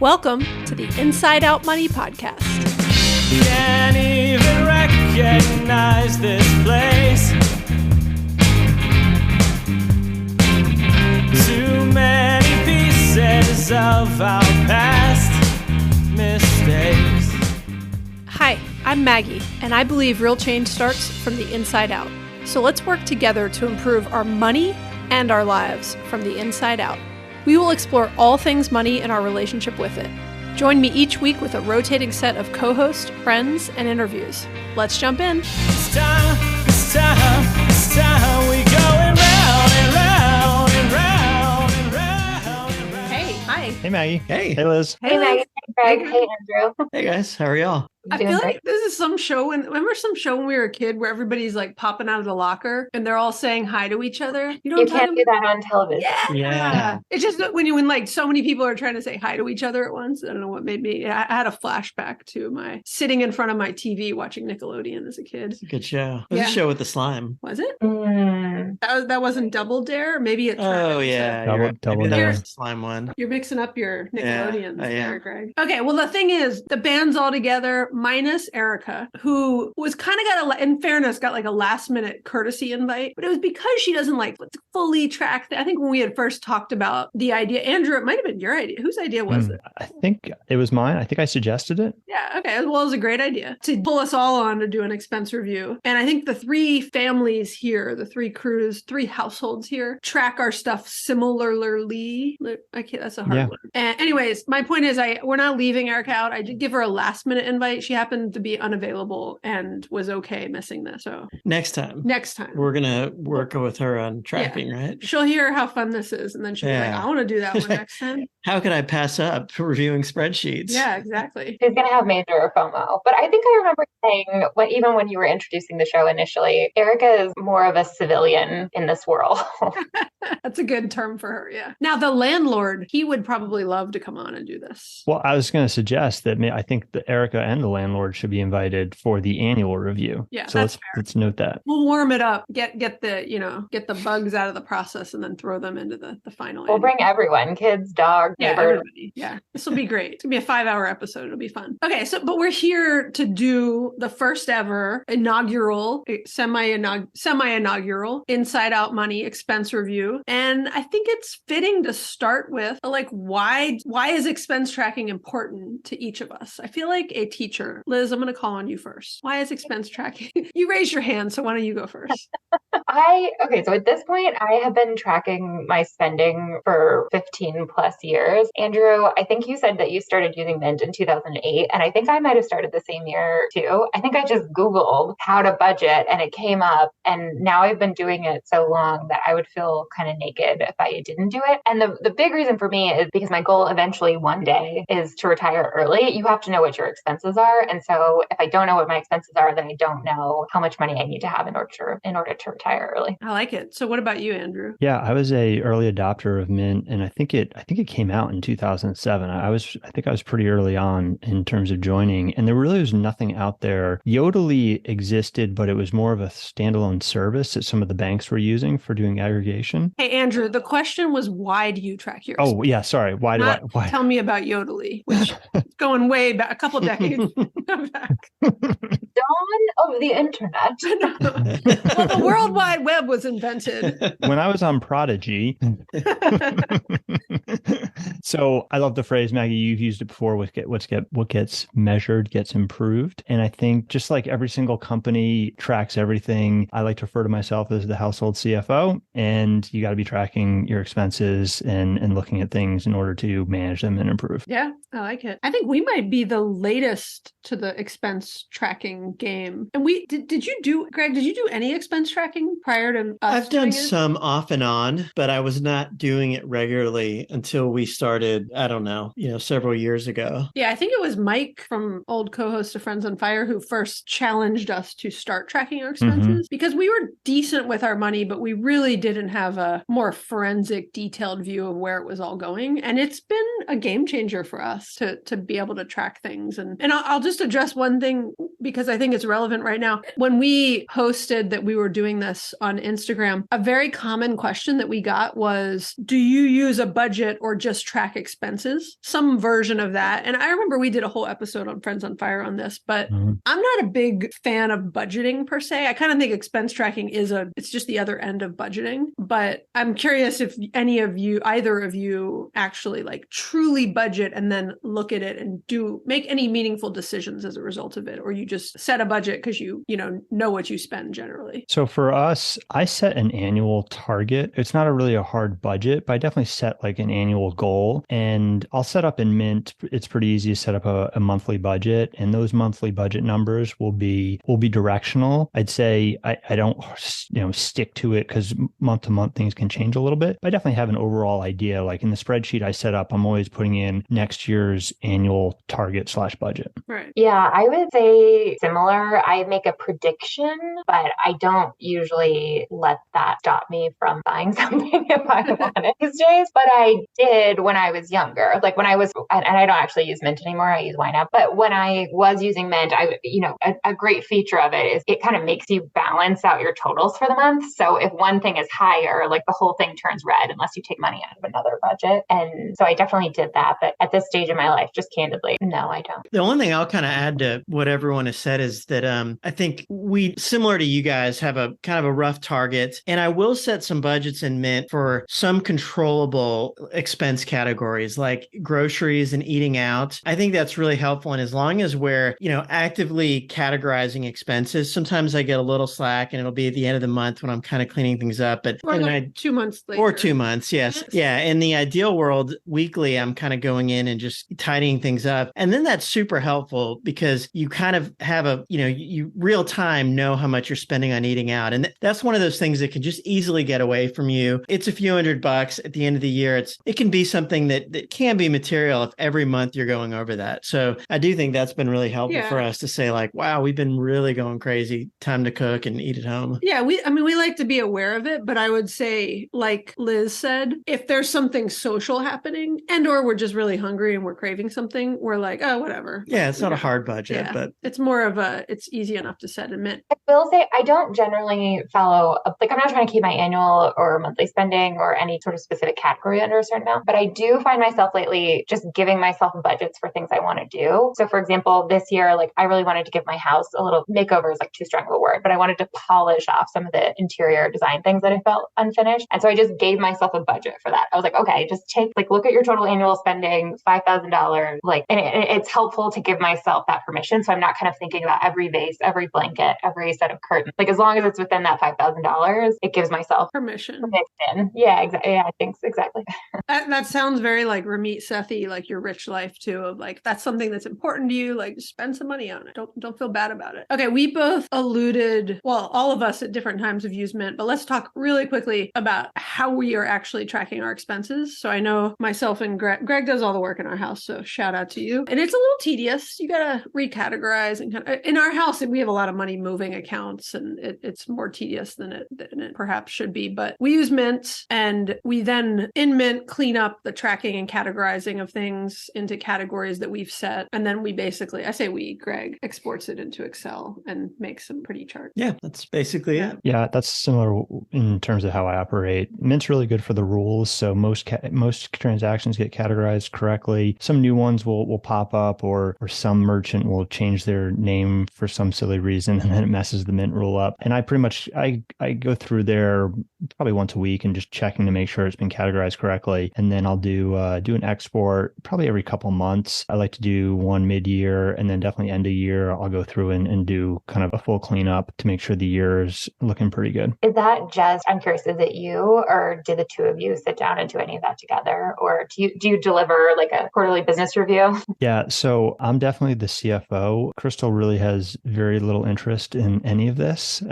Welcome to the Inside Out Money Podcast. Can't even recognize this place. Too many pieces of our past mistakes. Hi, I'm Maggie, and I believe real change starts from the inside out. So let's work together to improve our money and our lives from the inside out. We will explore all things money and our relationship with it. Join me each week with a rotating set of co-hosts, friends, and interviews. Let's jump in. It's time, we going round and round and round and round and round. Hey, hi. Hey, Maggie. Hey. Hey, Liz. Hey, Maggie. Hey, Greg. Hey, Andrew. Hey guys, how are y'all? I feel like this is some show. Remember some show when we were a kid where everybody's like popping out of the locker and they're all saying hi to each other? You know You what I'm can't talking do that on television. Yeah. It's just that when like so many people are trying to say hi to each other at once. I don't know what made me. I had a flashback to my sitting in front of my TV watching Nickelodeon as a kid. It's a good show. It was Yeah. a show with the slime. Was it? Mm. That wasn't Double Dare. Maybe it's. Oh yeah, Double- you're right. Double Maybe that Dare. was the slime one. You're mixing up your Nickelodeons there, am. Greg. Okay, well, the thing is, the band's all together, minus Erica, who was kind of in fairness, got like a last minute courtesy invite, but it was because she doesn't like fully track. I think when we had first talked about the idea, Andrew, it might have been your idea. Whose idea was it? I think it was mine. I think I suggested it. Yeah, okay. Well, it was a great idea to pull us all on to do an expense review. And I think the three families here, the three crews, three households here, track our stuff similarly. That's a hard Yeah. word. And anyways, my point is we're not leaving Erica out. I did give her a last minute invite. She happened to be unavailable and was okay missing this. So Next time, we're gonna work with her on tracking, right? she'll hear how fun this is. And then she'll be like, Yeah. I want to do that one next time. How could I pass up reviewing spreadsheets? Yeah, exactly. He's going to have major FOMO. But I think I remember saying, even when you were introducing the show initially, Erica is more of a civilian in this world. That's a good term for her. Yeah. Now, the landlord, he would probably love to come on and do this. Well, I was going to suggest that I think that Erica and the landlord should be invited for the annual review. Yeah, So that's let's note that. We'll warm it up, get the bugs out of the process, and then throw them into the final. We'll bring everyone, kids, dogs, Yeah, neighbors. everybody. Yeah, this will be great. It's gonna be a 5-hour episode. It'll be fun. Okay, but we're here to do the first ever inaugural, semi-inaugural Inside Out Money expense review, and I think it's fitting to start with why is expense tracking important to each of us? I feel like a teacher. Liz, I'm going to call on you first. Why is expense tracking? You raised your hand, so why don't you go first? So at this point, I have been tracking my spending for 15 plus years. Andrew, I think you said that you started using Mint in 2008, and I think I might have started the same year too. I think I just Googled how to budget and it came up, and now I've been doing it so long that I would feel kind of naked if I didn't do it. And the big reason for me is because my goal eventually one day is to retire early. You have to know what your expenses are. And so if I don't know what my expenses are, then I don't know how much money I need to have in order to retire early. I like it. So what about you, Andrew? Yeah, I was a early adopter of Mint, and I think it came out in 2007. I think I was pretty early on in terms of joining, and there really was nothing out there. Yodlee existed, but it was more of a standalone service that some of the banks were using for doing aggregation. Hey, Andrew, the question was, why do you track your Oh, yeah, sorry. Why? Tell me about Yodlee, which is going way back, a couple decades back. Dawn of the internet. Well, the World Wide Web was invented. When I was on Prodigy. So I love the phrase, Maggie, you've used it before, what gets measured gets improved. And I think just like every single company tracks everything, I like to refer to myself as the household CFO, and you got to be tracking your expenses and looking at things in order to manage them and improve. Yeah, I like it. I think we might be the latest to the expense tracking game. And Greg, did you do any expense tracking prior to us? I've done doing it? some off and on, but I was not doing it regularly until we started, I don't know, several years ago. Yeah, I think it was Mike from old co-host of Friends on Fire who first challenged us to start tracking our expenses because we were decent with our money, but we really didn't have a more forensic, detailed view of where it was all going. And it's been a game changer for us to be able to track things. And I'll just address one thing because I think it's relevant right now. When we posted that we were doing this on Instagram, a very common question that we got was, do you use a budget or just track track expenses, some version of that. And I remember we did a whole episode on Friends on Fire on this, but I'm not a big fan of budgeting per se. I kind of think expense tracking it's just the other end of budgeting. But I'm curious if either of you actually like truly budget and then look at it and make any meaningful decisions as a result of it, or you just set a budget because you know what you spend generally. So for us, I set an annual target. It's not really a hard budget, but I definitely set like an annual goal, and I'll set up in Mint. It's pretty easy to set up a monthly budget, and those monthly budget numbers will be directional. I'd say I don't stick to it because month to month things can change a little bit. But I definitely have an overall idea. Like in the spreadsheet I set up, I'm always putting in next year's annual target / budget. Right. Yeah, I would say similar. I make a prediction, but I don't usually let that stop me from buying something if I want it these days. But I did when I was younger. Like when I was, and I don't actually use Mint anymore. I use YNAB. But when I was using Mint, a great feature of it is it kind of makes you balance out your totals for the month. So if one thing is higher, like the whole thing turns red unless you take money out of another budget. And so I definitely did that. But at this stage in my life, just candidly, no, I don't. The only thing I'll kind of add to what everyone has said is that I think we, similar to you guys, have a kind of a rough target. And I will set some budgets in Mint for some controllable expense categories like groceries and eating out. I think that's really helpful. And as long as we're, actively categorizing expenses, sometimes I get a little slack and it'll be at the end of the month when I'm kind of cleaning things up. But Or like 2 months later. Or 2 months, yes. Yeah. In the ideal world, weekly, I'm kind of going in and just tidying things up. And then that's super helpful because you kind of have you real time know how much you're spending on eating out. And that's one of those things that can just easily get away from you. It's a few $100 at the end of the year. It can be something that can be material if every month you're going over that. So I do think that's been really helpful for us to say like, wow, we've been really going crazy. Time to cook and eat at home. Yeah, we like to be aware of it, but I would say, like Liz said, if there's something social happening or we're just really hungry and we're craving something, we're like, oh, whatever. Yeah, it's not a hard budget, but it's more of it's easy enough to set in Mint. I will say I don't generally follow I'm not trying to keep my annual or monthly spending or any sort of specific category under a certain amount, but I do find myself lately just giving myself budgets for things I want to do. So for example, this year, like I really wanted to give my house a little makeover is like too strong of a word, but I wanted to polish off some of the interior design things that I felt unfinished. And so I just gave myself a budget for that. I was like, okay, just look at your total annual spending, $5,000. And it's helpful to give myself that permission. So I'm not kind of thinking about every vase, every blanket, every set of curtains. Like as long as it's within that $5,000, it gives myself permission. Yeah, exactly. Yeah, I think exactly. That sounds very like Ramit Sethi, like your rich life too, of like, that's something that's important to you. Like spend some money on it. Don't feel bad about it. Okay. We both alluded, well, all of us at different times have used Mint, but let's talk really quickly about how we are actually tracking our expenses. So I know myself and Greg does all the work in our house. So shout out to you. And it's a little tedious. You got to recategorize and in our house, we have a lot of money moving accounts and it's more tedious than it perhaps should be, but we use Mint and we then in Mint clean up the tracking and categorizing of things into categories that we've set. And then we basically, I say Greg exports it into Excel and makes some pretty charts. Yeah, that's basically it. Yeah, that's similar in terms of how I operate. Mint's really good for the rules. So most transactions get categorized correctly. Some new ones will pop up or some merchant will change their name for some silly reason and then it messes the Mint rule up. And I pretty much, I go through there probably once a week and just checking to make sure it's been categorized correctly. And then I'll do an export probably every couple months. I like to do one mid-year and then definitely end of year. I'll go through and do kind of a full cleanup to make sure the year's looking pretty good. Is that just, I'm curious, is it you or do the two of you sit down and do any of that together? Or do you deliver like a quarterly business review? Yeah, so I'm definitely the CFO. Crystal really has very little interest in any of this.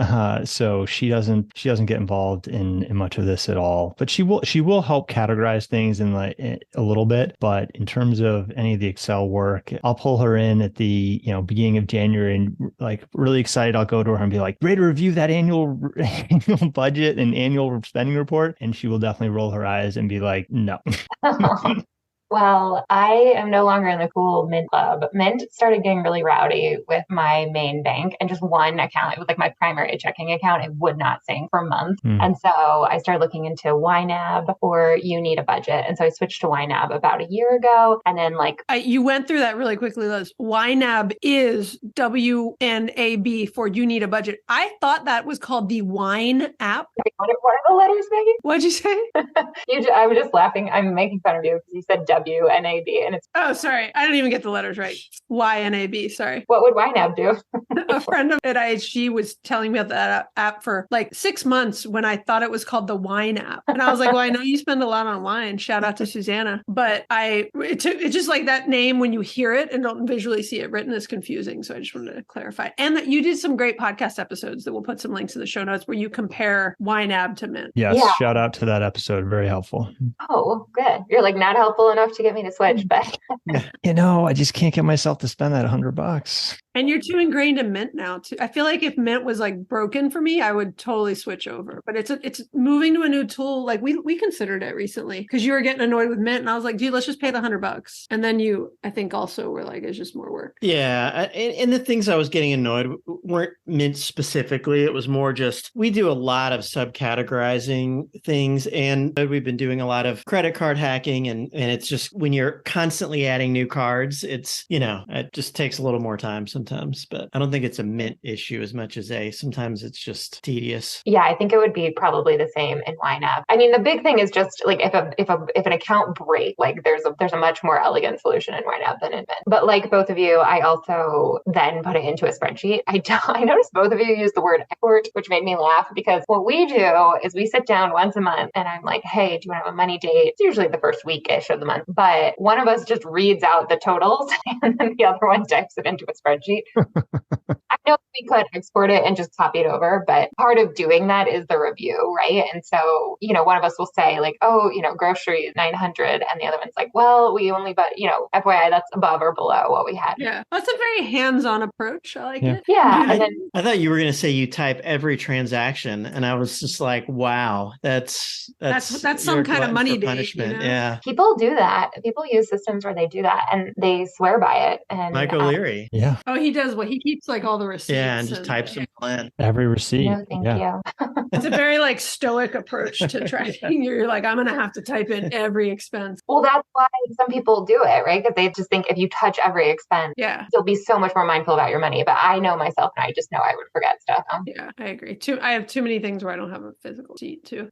So she doesn't get involved in much of this at all, but she will help categorize things in like a little bit. But in terms of any of the Excel work, I'll pull her in at the beginning of January and like really excited. I'll go to her and be like, ready to review that annual budget and annual spending report. And she will definitely roll her eyes and be like, no. Well, I am no longer in the cool Mint club. Mint started getting really rowdy with my main bank and just one account. It was like my primary checking account. It would not sync for months. And so I started looking into YNAB or You Need a Budget. And so I switched to YNAB about a year ago. And then you went through that really quickly, Liz. YNAB is WNAB for You Need a Budget. I thought that was called the Wine app. what are the letters, Maggie? What'd you say? I was just laughing. I'm making fun of you because you said WNAB and it's. Oh, sorry. I didn't even get the letters right. YNAB. Sorry. What would YNAB do? A friend of at IHG was telling me about that app for like 6 months when I thought it was called the Wine app. And I was like, well, I know you spend a lot on wine. Shout out to Susanna. But it's just like that name when you hear it and don't visually see it written is confusing. So I just wanted to clarify. And that you did some great podcast episodes that we'll put some links in the show notes where you compare YNAB to Mint. Yes. Yeah. Shout out to that episode. Very helpful. Oh, good. You're like not helpful enough to get me to switch, but I just can't get myself to spend that $100. And you're too ingrained in Mint now too. I feel like if Mint was like broken for me, I would totally switch over. But it's moving to a new tool. Like we considered it recently because you were getting annoyed with Mint, and I was like, dude, let's just pay the $100. And then you, I think, also were like, it's just more work. Yeah, and the things I was getting annoyed weren't Mint specifically. It was more just we do a lot of subcategorizing things, and we've been doing a lot of credit card hacking, and it's just when you're constantly adding new cards, it's it just takes a little more time sometimes. But I don't think it's a Mint issue as much as sometimes it's just tedious. yeah, I think it would be probably the same in YNAB. I mean, the big thing is just like if an account breaks, like there's a much more elegant solution in YNAB than in Mint. But like both of you, I also then put it into a spreadsheet. I noticed both of you use the word export, which made me laugh because what we do is we sit down once a month and I'm like, hey, do you want to have a money date? It's usually the first week-ish of the month. But one of us just reads out the totals and then the other one types it into a spreadsheet. I know we could export it and just copy it over, but part of doing that is the review, right? And so, one of us will say like, oh, groceries 900, and the other one's like, well, we only, but FYI, that's above or below what we had. Yeah, that's a very hands-on approach. I like it. Yeah, and then I thought you were going to say you type every transaction, and I was just like, wow, that's some you're kind of glutton money for date, punishment. Yeah, people do that. People use systems where they do that and they swear by it. And Mike O'Leary. Yeah. Oh, he does. Well, he keeps like all the receipts. Yeah, and just types them all in. Every receipt. no, thank you. It's a very like stoic approach to tracking. You're like, I'm going to have to type in every expense. Well, that's why some people do it, right? Because they just think if you touch every expense, Yeah. you'll be so much more mindful about your money. But I know myself, and I just know I would forget stuff. Yeah, I agree. I have too many things where I don't have a physical sheet too.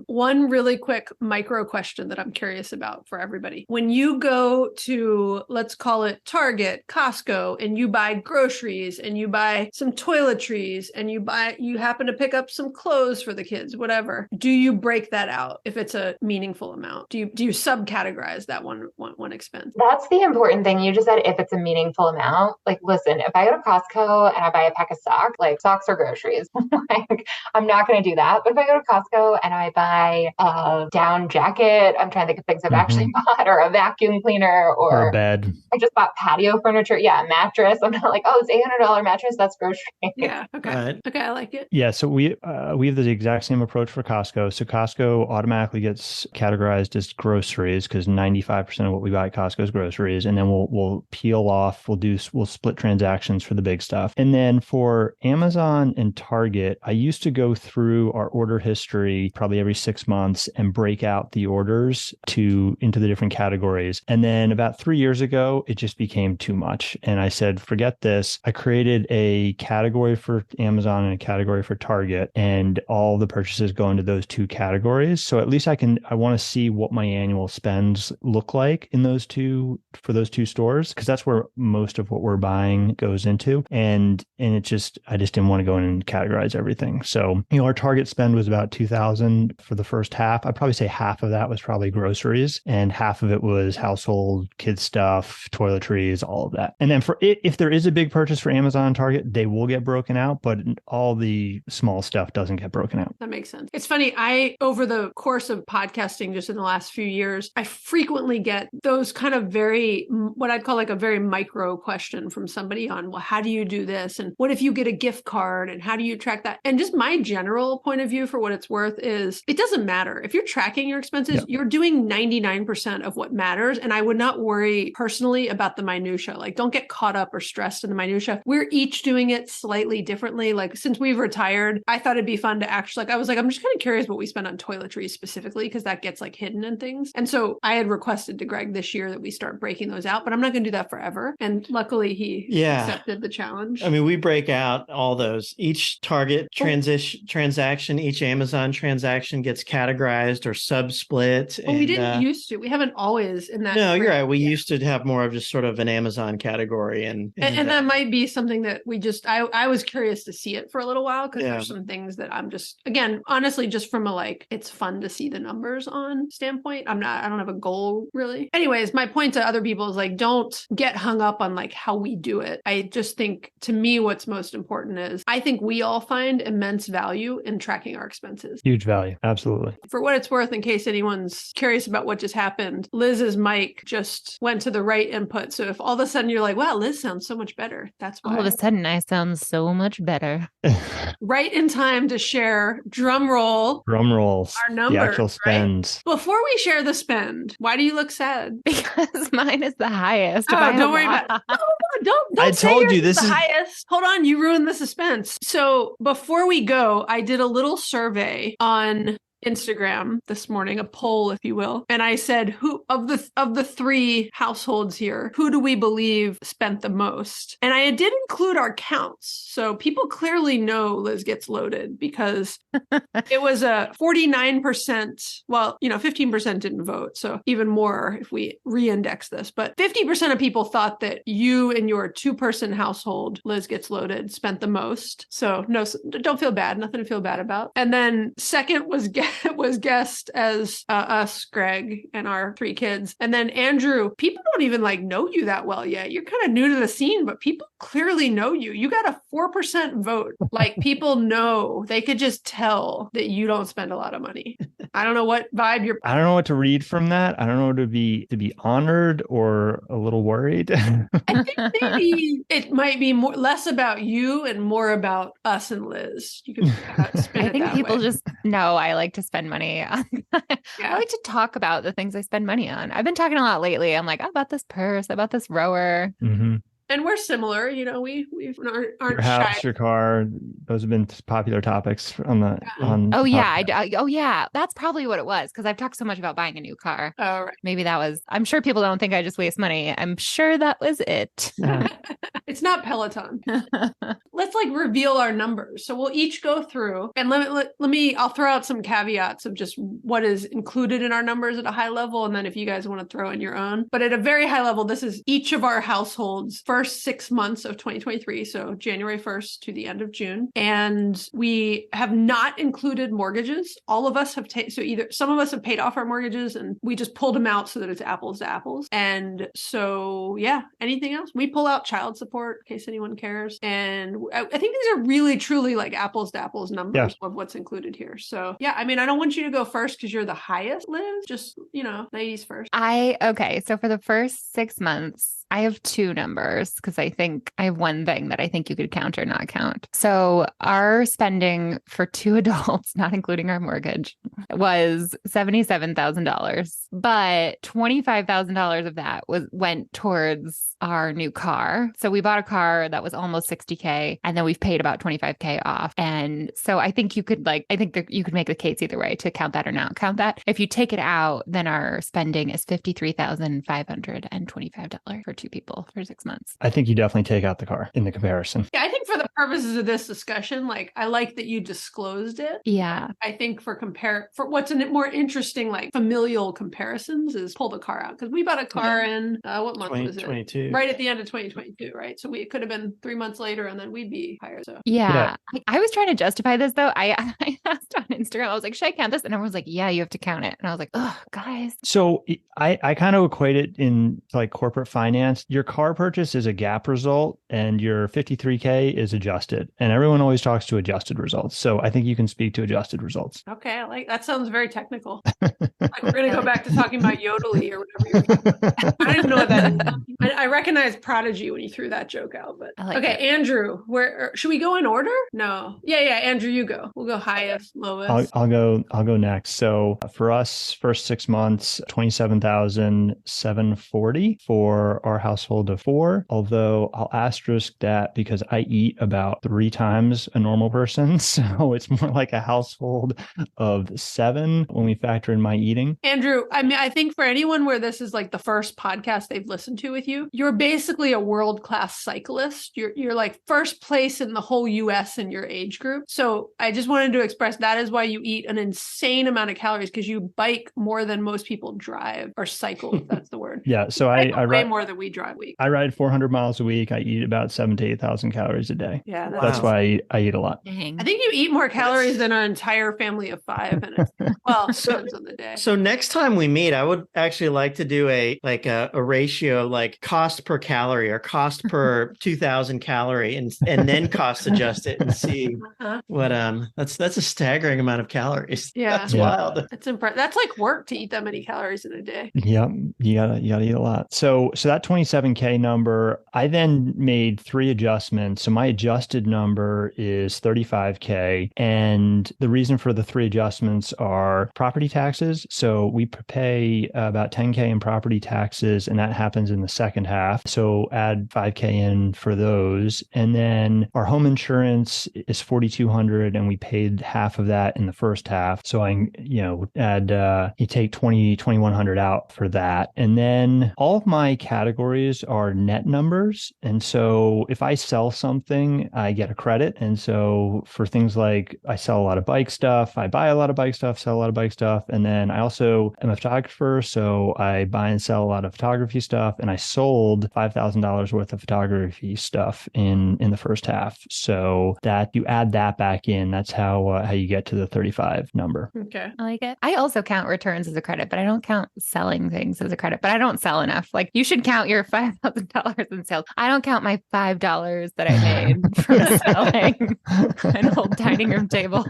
One really quick micro question that I'm curious about for everybody. When you go to, let's call it Target, Costco, and you buy groceries and you buy some toiletries and you happen to pick up some clothes for the kids, whatever, do you break that out if it's a meaningful amount? Do you subcategorize that one expense? That's the important thing. You just said if it's a meaningful amount. Like, listen, if I go to Costco and I buy a pack of socks, like socks or groceries, like I'm not going to do that. But if I go to Costco and I buy a down jacket, I'm trying to think of things I've actually bought, or a vacuum cleaner, Or a bed. I just bought patio furniture. Yeah, a mattress. I'm not like, oh, it's $800 mattress. That's grocery. Yeah. Okay. Right. Okay. I like it. Yeah, so we have the exact same approach for Costco. So Costco automatically gets categorized as groceries because 95% of what we buy at Costco is groceries, and then we'll peel off. We'll split transactions for the big stuff. And then for Amazon and Target, I used to go through our order history probably every 6 months and break out the orders into the different categories. And then about 3 years ago, it just became too much, and I said, forget this. I created a category for Amazon and a category for Target, and all the purchases go into those two categories. So at least I want to see what my annual spends look like in for those two stores, because that's where most of what we're buying goes into. And I just didn't want to go in and categorize everything. So, our Target spend was about $2,000 for the first half. I'd probably say half of that was probably groceries, and half of it was household, kids stuff, toiletries, all of that. And then if there is a big purchase for Amazon and Target, they will get broken out, but all the small stuff doesn't get broken out. That makes sense. It's funny. Over the course of podcasting, just in the last few years, I frequently get those kind of what I'd call like a very micro question from somebody on, well, how do you do this? And what if you get a gift card and how do you track that? And just my general point of view for what it's worth is it doesn't matter. If you're tracking your expenses, you're doing 99% of what matters. And I would not worry personally about the minutia. Like, don't get caught up or stressed in the minutia. We're each doing it slightly differently. Like, since we've retired, I thought it'd be fun to actually, like, I was like, I'm just kind of curious what we spend on toiletries specifically, because that gets like hidden in things. And so I had requested to Greg this year that we start breaking those out, but I'm not going to do that forever. And luckily he accepted the challenge. I mean, we break out all those. Each Target transaction, each Amazon transaction gets categorized or sub-split. Well, we didn't used to. We haven't always in that. No, you're right. We used to have more of just sort of an Amazon category. And that might be something that we just, I was curious to see it for a little while, because there's some things that I'm just, again, honestly, just from a like, it's fun to see the numbers on standpoint. I don't have a goal really. Anyways, my point to other people is like, don't get hung up on like how we do it. I just think, to me, what's most important is I think we all find immense value in tracking our expenses. Huge value. Absolutely. For what it's worth, in case anyone's curious about what just happened, Liz's mic just went to the right input. So if all of a sudden you're like, wow, Liz sounds so much better, that's why. All of a sudden I sound so much better. Right in time to share, drum rolls, our numbers, the actual spends. Right? Before we share the spend, why do you look sad? Because mine is the highest. Oh, don't worry about it. Don't I say told yours you is this the is highest. Hold on, you ruined the suspense. So before we go, I did a little survey on Instagram this morning, a poll, if you will. And I said, who of the three households here, who do we believe spent the most? And I did include our counts. So people clearly know Liz Gets Loaded, because it was a 49%. Well, 15% didn't vote. So even more if we re-index this, but 50% of people thought that you and your 2-person household, Liz Gets Loaded, spent the most. So no, don't feel bad. Nothing to feel bad about. And then second was guessed as us, Greg, and our 3 kids. And then Andrew, people don't even like know you that well yet. You're kind of new to the scene, but people clearly know you. You got a 4% vote. Like, people know, they could just tell that you don't spend a lot of money. I don't know what vibe you're. I don't know what to read from that. I don't know to be honored or a little worried. I think maybe it might be less about you and more about us and Liz. You can spin I it think that people way. just know I like to spend money on. I Yeah. like to talk about the things I spend money on. I've been talking a lot lately. I'm like, I bought this purse, I bought this rower. Mm-hmm. And we're similar, we aren't Your house, shy. your car, those have been popular topics on the Oh yeah, that's probably what it was, because I've talked so much about buying a new car. Oh, right. Maybe that was. I'm sure people don't think I just waste money. I'm sure that was it. It's not Peloton. Let's reveal our numbers. So we'll each go through, and I'll throw out some caveats of just what is included in our numbers at a high level. And then if you guys want to throw in your own, but at a very high level, this is each of our households' first 6 months of 2023. So January 1st to the end of June. And we have not included mortgages. All of us have so either some of us have paid off our mortgages and we just pulled them out so that it's apples to apples. And so, yeah, anything else? We pull out child support in case anyone cares. And I think these are really, truly apples to apples numbers of what's included here. So, yeah, I mean, I don't want you to go first because you're the highest, Liz. Just, ladies first. Okay. So for the first 6 months, I have 2 numbers because I think I have one thing that I think you could count or not count. So our spending for 2 adults, not including our mortgage, was $77,000, but $25,000 of that went towards our new car. So we bought a car that was almost $60K, and then we've paid about $25K off. And so I think you could you could make the case either way to count that or not count that. If you take it out, then our spending is $53,525 for 2 people for 6 months. I think you definitely take out the car in the comparison. Yeah, I think for the purposes of this discussion, like I like that you disclosed it. Yeah. I think for what's more interesting, like familial comparisons, is pull the car out because we bought a car in what month was it? 2022. Right at the end of 2022, right? So it could have been 3 months later, and then we'd be higher. So Yeah. I was trying to justify this though. I asked on Instagram, I was like, should I count this? And everyone was like, yeah, you have to count it. And I was like, oh, guys. So I kind of equate it in like corporate finance. Your car purchase is a GAAP result and your 53K is adjusted. And everyone always talks to adjusted results. So I think you can speak to adjusted results. okay, I like that. Sounds very technical. Like we're gonna go back to talking about Yodely or whatever. I don't even know what that is. I recognize Prodigy when you threw that joke out, but I like okay, it. Andrew, where should we go in order? No, yeah, Andrew, you go. We'll go highest, lowest. I'll go next. So for us, first 6 months, 27,740 for our household of 4. Although I'll asterisk that because I eat about 3 times a normal person, so it's more like a household of 7 when we factor in my eating. Andrew, I mean, I think for anyone where this is like the first podcast they've listened to with you, you're basically a world-class cyclist. You're like first place in the whole US in your age group. So I just wanted to express that is why you eat an insane amount of calories, because you bike more than most people drive or cycle, if that's the word. Yeah. So I I way ride more than we drive a week. I ride 400 miles a week. I eat about 7,000 to 8,000 calories a day. Yeah, That's why I eat a lot. Dang. I think you eat more calories than our entire family of 5, and it's, well, depends on the day. So next time we meet, I would actually like to do a ratio, like cost per calorie or cost per 2,000 calorie, and then cost adjust it and see Uh-huh. what that's a staggering amount of calories. Yeah. That's Yeah. wild. That's impressive. That's like work to eat that many calories in a day. Yep, you gotta eat a lot. So that 27K number, I then made 3 adjustments. So my adjusted number is 35K, and the reason for the 3 adjustments are property taxes. So we pay about 10K in property taxes, and that happens in the second half. So add 5K in for those, and then our home insurance is 4,200, and we paid half of that in the first half. So you take 2,100 out for that. And then all of my categories are net numbers. And so if I sell something, I get a credit. And so for things like I sell a lot of bike stuff, I buy a lot of bike stuff, sell a lot of bike stuff. And then I also am a photographer. So I buy and sell a lot of photography stuff. And I sold $5,000 worth of photography stuff in the first half. So that you add that back in, that's how you get to the 35 number. Okay. I like it. I also count returns as a credit, but I don't count selling things as a credit. But I don't sell enough. Like you should count your $5,000 in sales. I don't count my $5 that I made from selling an old dining room table.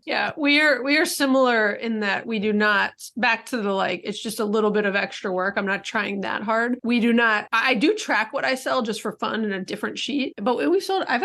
Yeah, we are similar in that we do not, back to the like, it's just a little bit of extra work. I'm not trying that hard. We do not, I do track what I sell just for fun in a different sheet, but we've sold, I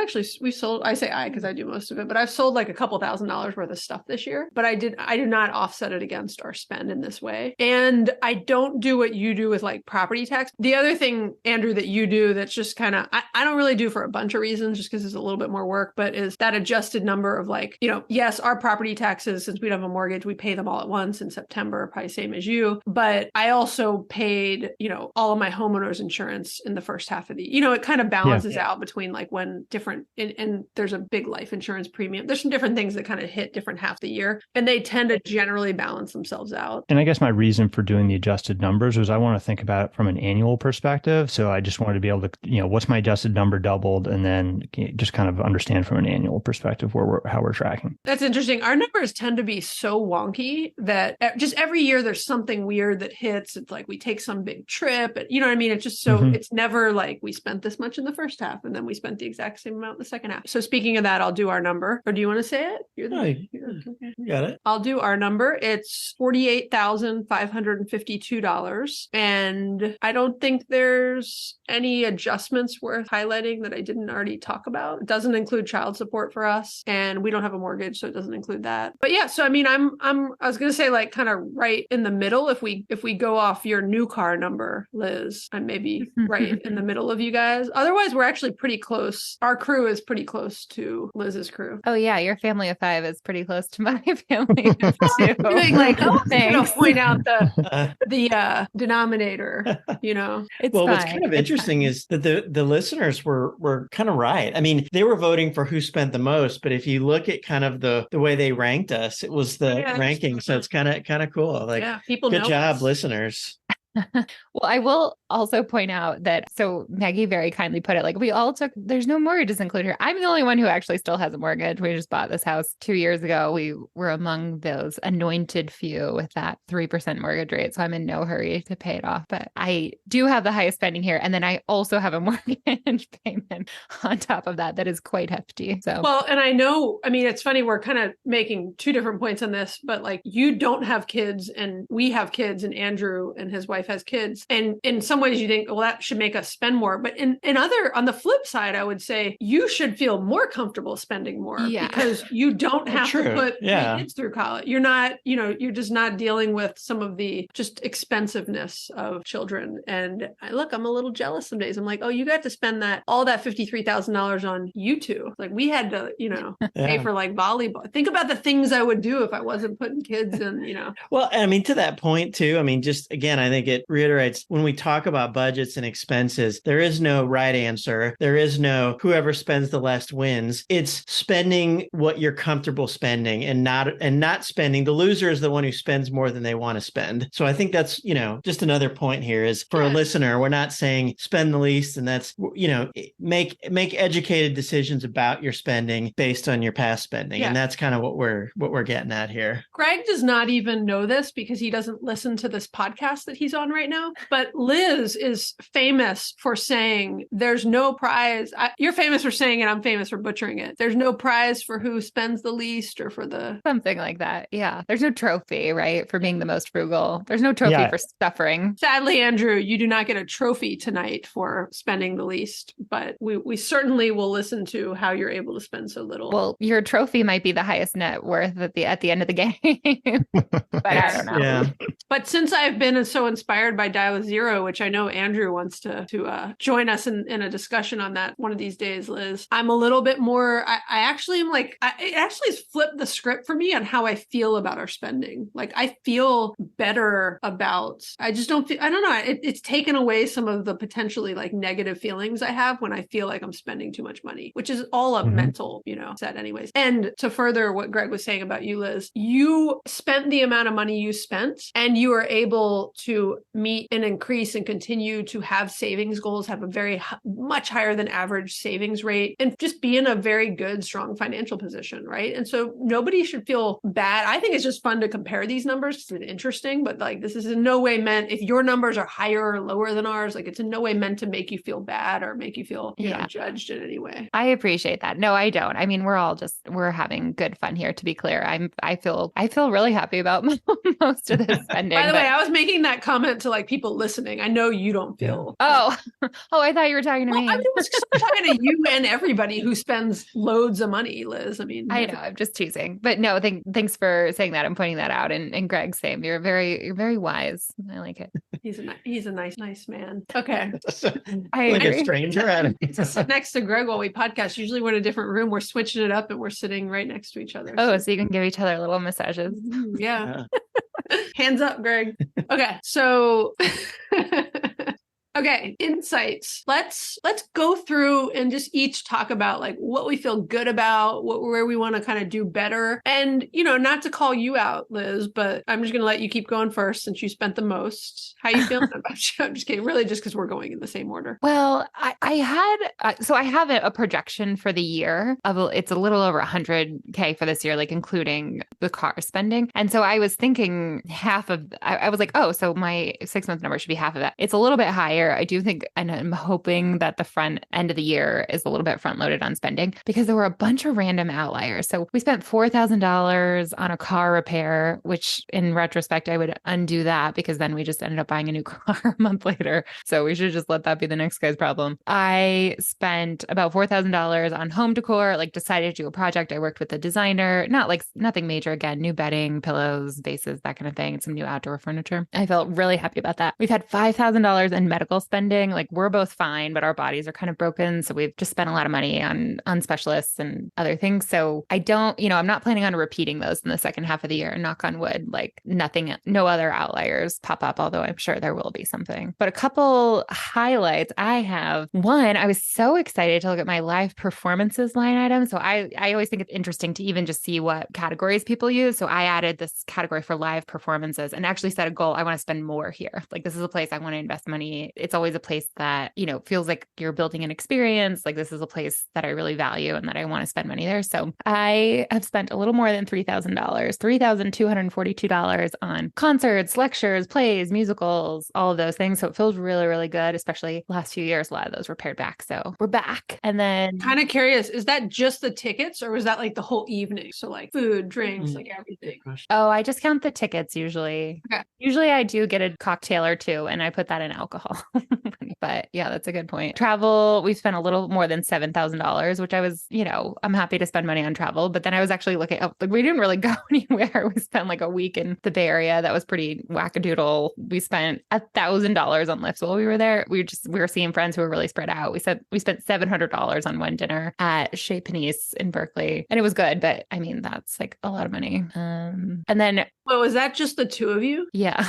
say I, because I do most of it, but I've sold like a couple $1,000s worth of stuff this year, but I do not offset it against our spend in this way. And I don't do what you do with like property tax. The other thing, Andrew, that you do that's just kind of, I don't really do for a bunch of reasons, just because it's a little bit more work, but is that adjusted number of like, yes, our property taxes, since we don't have a mortgage, we pay them all at once in September, probably same as you. But I also paid, all of my homeowners insurance in the first half of the, it kind of balances out between like when different, and there's a big life insurance premium. There's some different things that kind of hit different half the year, and they tend to generally balance themselves out. And I guess my reason for doing the adjusted numbers was I want to think about it from an annual perspective. So I just wanted to be able to, what's my adjusted number doubled, and then just kind of understand from an annual perspective how we're tracking. That's interesting. Our numbers tend to be so wonky that just every year there's something weird that hits. It's like we take some big trip. You know what I mean? It's just so, It's never like we spent this much in the first half and then we spent the exact same amount in the second half. So speaking of that, I'll do our number. Or do you want to say it? Okay. You got it. I'll do our number. It's $48,552. And I don't think there's any adjustments worth highlighting that I didn't already talk about. It doesn't include child support for us, and we don't have a mortgage, so it doesn't include that. But yeah, so I mean, I was gonna say like kind of right in the middle. If we go off your new car number, Liz, I'm maybe right in the middle of you guys. Otherwise, we're actually pretty close. Our crew is pretty close to Liz's crew. Oh yeah, your family of 5 is pretty close to my family of 2. Doing like, Thanks. point out the denominator. It's well, fine. what's kind of interesting is that the listeners were kind of right. I mean, they were voting for who spent the most, but if you look at kind of the way they ranked us, it was the Yeah. ranking. So it's kind of cool. Like, yeah, people good know job, us. listeners. Well, I will also point out that, so Maggie very kindly put it, like we all took, there's no mortgages included here. I'm the only one who actually still has a mortgage. We just bought this house 2 years ago. We were among those anointed few with that 3% mortgage rate. So I'm in no hurry to pay it off, but I do have the highest spending here. And then I also have a mortgage payment on top of that is quite hefty. So, Well, and I know, I mean, it's funny, we're kind of making two different points on this, but like you don't have kids and we have kids and Andrew and his wife has kids. And in some ways you think, well, that should make us spend more. But in other, on the flip side, I would say you should feel more comfortable spending more Yeah. because you don't have True. to put Yeah. three kids through college. You're not, you're just not dealing with some of the just expensiveness of children. And I'm a little jealous some days. I'm like, oh, you got to spend all that $53,000 on you two. Like we had to, pay Yeah. for like volleyball. Think about the things I would do if I wasn't putting kids in, Well, I mean, to that point too, I mean, just again, I think it reiterates when we talk about budgets and expenses, there is no right answer. There is no whoever spends the less wins. It's spending what you're comfortable spending and not spending. The loser is the one who spends more than they want to spend. So I think that's, just another point here is for a listener, we're not saying spend the least and that's, make educated decisions about your spending based on your past spending. Yeah. And that's kind of what we're getting at here. Greg does not even know this because he doesn't listen to this podcast that he's on right now. But Liz is famous for saying there's no prize. You're famous for saying it. I'm famous for butchering it. There's no prize for who spends the least or for the... something like that. Yeah. There's no trophy, right? For being the most frugal. There's no trophy Yeah. for suffering. Sadly, Andrew, you do not get a trophy tonight for spending the least, but we certainly will listen to how you're able to spend so little. Well, your trophy might be the highest net worth at the end of the game. But I don't know. Yeah. But since I've been so inspired by Dial Zero, which I know Andrew wants to join us in a discussion on that one of these days, Liz, I'm a little bit more, I actually am like, it actually has flipped the script for me on how I feel about our spending. Like I feel better about, I just don't feel, I don't know, it's taken away some of the potentially like negative feelings I have when I feel like I'm spending too much money, which is all a mental, set anyways. And to further what Greg was saying about you, Liz, you spent the amount of money you spent and you were able to meet and increase and continue to have savings goals, have a very much higher than average savings rate, and just be in a very good, strong financial position, right? And so nobody should feel bad. I think it's just fun to compare these numbers because it's interesting, but like this is in no way meant, if your numbers are higher or lower than ours, like it's in no way meant to make you feel bad or make you feel judged in any way. I appreciate that. No, I don't. I mean, we're having good fun here, to be clear. I feel really happy about most of this spending. By the way, I was making that comment to like people listening. I know you don't feel. Oh, I thought you were talking to me. I was just talking to you and everybody who spends loads of money, Liz. I mean, I know, I'm just teasing, but no, thanks for saying that and pointing that out. And Greg, same. You're very wise. I like it. He's a nice man. Okay. I Like agree. a stranger at it. To sit next to Greg while we podcast. Usually we're in a different room. We're switching it up and we're sitting right next to each other. Oh, so you can give each other little massages. Yeah. Hands up, Greg. Okay. So okay, insights. Let's go through and just each talk about like what we feel good about, where we want to kind of do better. And, not to call you out, Liz, but I'm just going to let you keep going first since you spent the most. How you feeling about you? I'm just kidding. Really just because we're going in the same order. Well, I have a projection for the year of it's a little over 100K for this year, like including the car spending. And so I was thinking I was like, oh, so my 6-month number should be half of that. It's a little bit higher. I do think, and I'm hoping that the front end of the year is a little bit front loaded on spending because there were a bunch of random outliers. So we spent $4,000 on a car repair, which in retrospect, I would undo that because then we just ended up buying a new car a month later. So we should just let that be the next guy's problem. I spent about $4,000 on home decor, like decided to do a project. I worked with a designer, nothing major. Again, new bedding, pillows, vases, that kind of thing, and some new outdoor furniture. I felt really happy about that. We've had $5,000 in medical medical spending. Like we're both fine, but our bodies are kind of broken. So we've just spent a lot of money on specialists and other things. So I don't, I'm not planning on repeating those in the second half of the year. Knock on wood, like nothing, no other outliers pop up, although I'm sure there will be something. But a couple highlights I have. One, I was so excited to look at my live performances line item. So I always think it's interesting to even just see what categories people use. So I added this category for live performances and actually set a goal. I want to spend more here. Like this is a place I want to invest money. It's always a place that, feels like you're building an experience. Like this is a place that I really value and that I want to spend money there. So I have spent a little more than $3,000, $3,242 on concerts, lectures, plays, musicals, all of those things. So it feels really, really good, especially last few years. A lot of those were pared back. So we're back. And then kind of curious, is that just the tickets or was that like the whole evening? So like food, drinks, like everything. Oh, I just count the tickets usually. Okay. Usually I do get a cocktail or two and I put that in alcohol. But yeah, that's a good point. Travel, we spent a little more than $7,000, which I was, I'm happy to spend money on travel. But then I was actually looking up, like we didn't really go anywhere. We spent like a week in the Bay Area. That was pretty wackadoodle. We spent $1,000 on Lyft while we were there. We were seeing friends who were really spread out. We spent $700 on one dinner at Chez Panisse in Berkeley. And it was good, but I mean, that's like a lot of money. And then well, was that just the two of you? yeah.